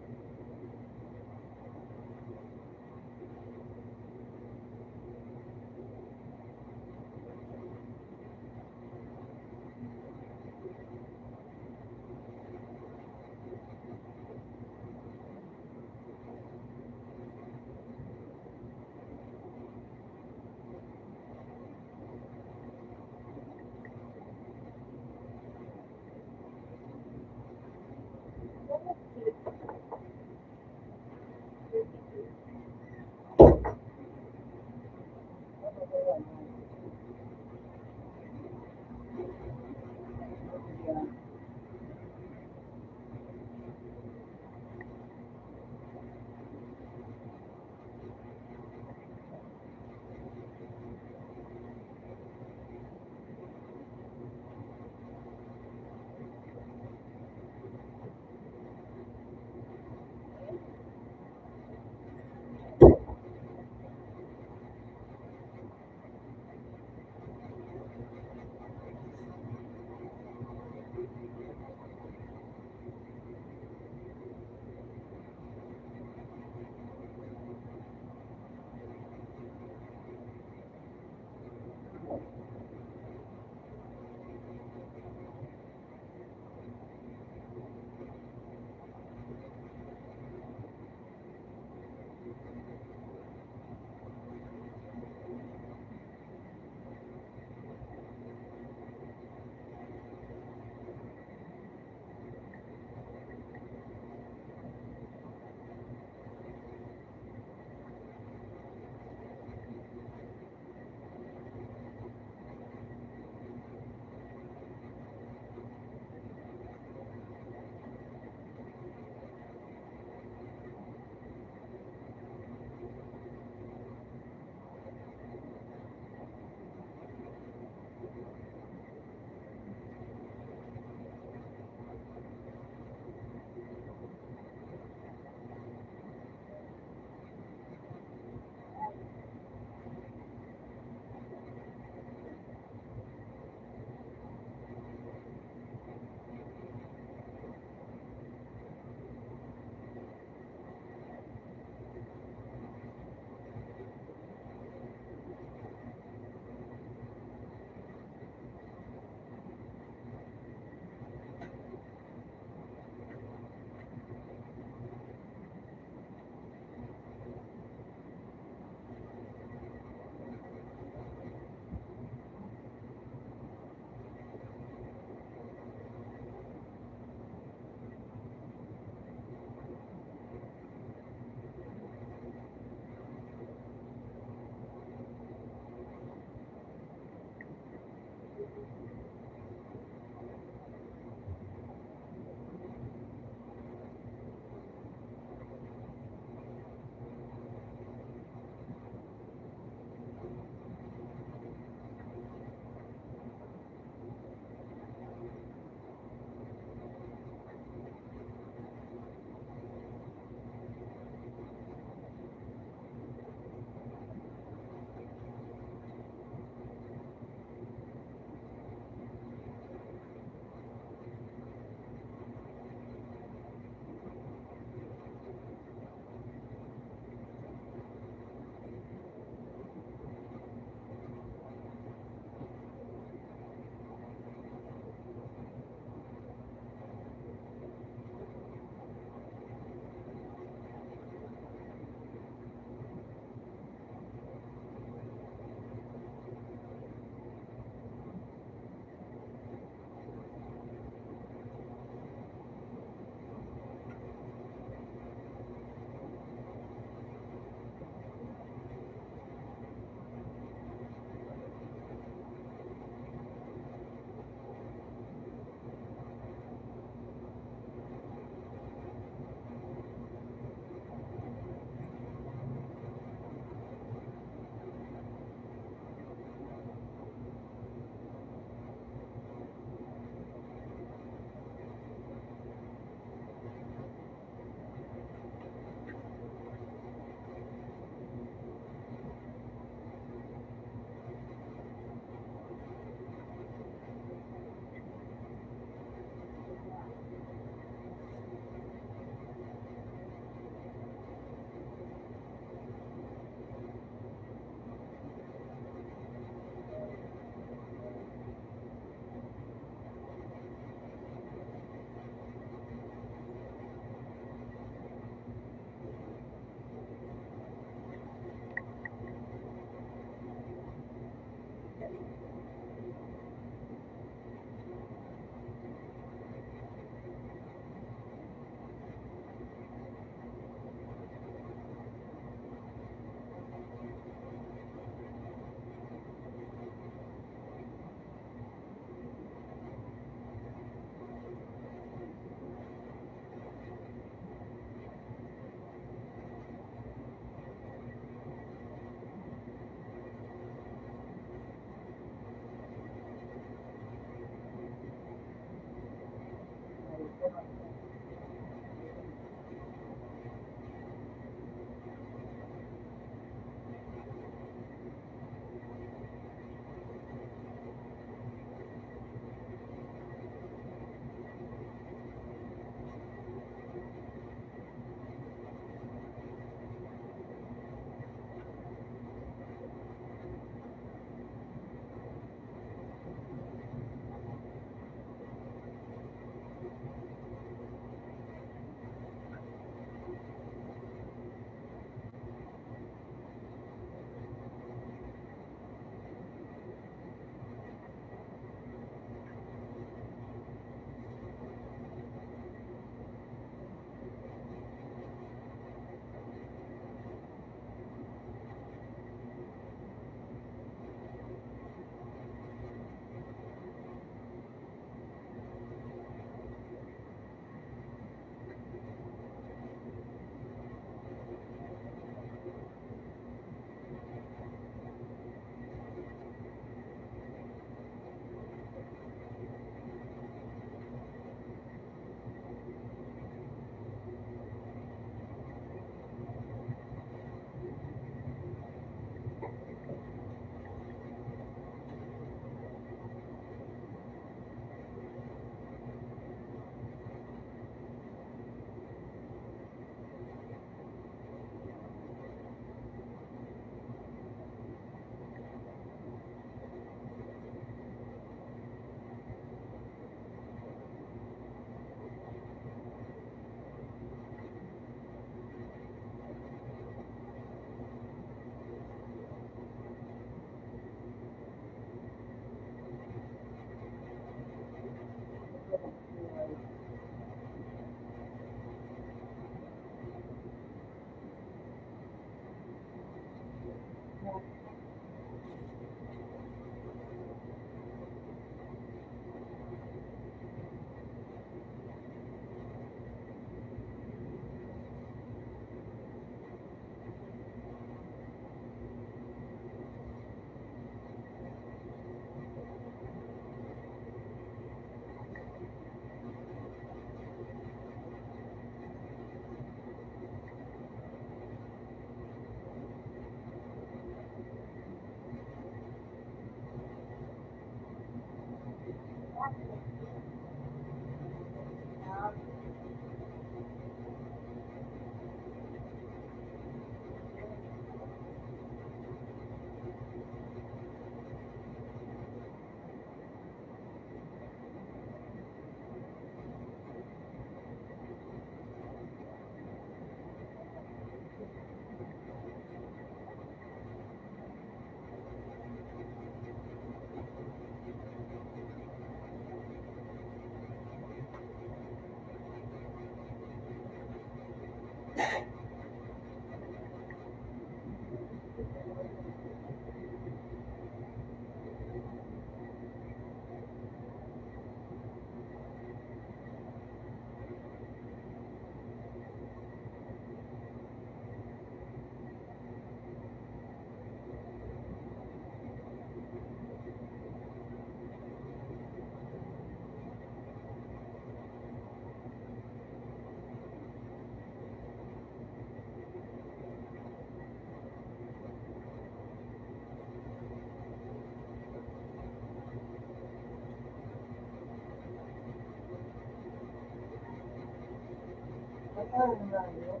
[SPEAKER 3] Ano nga yun?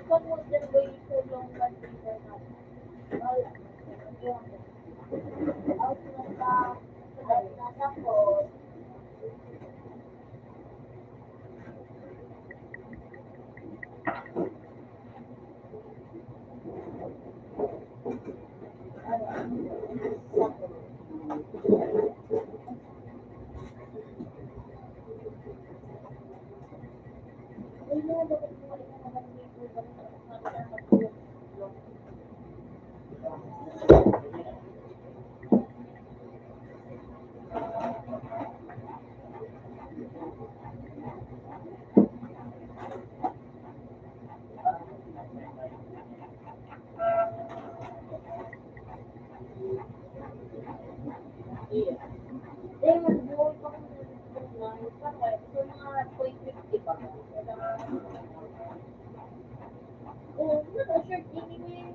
[SPEAKER 2] What was the way so long that we were not? Well, out na tapos. Ay, no, bakit mo rin naman dito? Bakit nakakatulog? Eh, mag-buhay pa kung nag-buhay. Paano kaya? So, mga 0.50 ba? Oo, short anyway.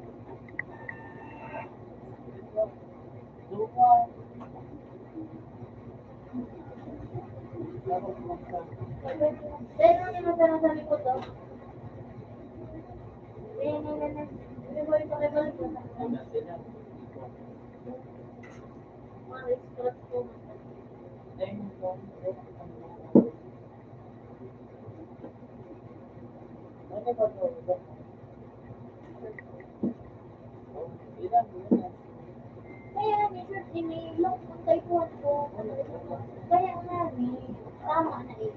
[SPEAKER 2] Dahil ano naman sa nasa likod daw? May buhay pa kayo balik na sa mga scratch ko. Kaya ni short email lang kung typuan ko. Kaya nga ni, tama na eh.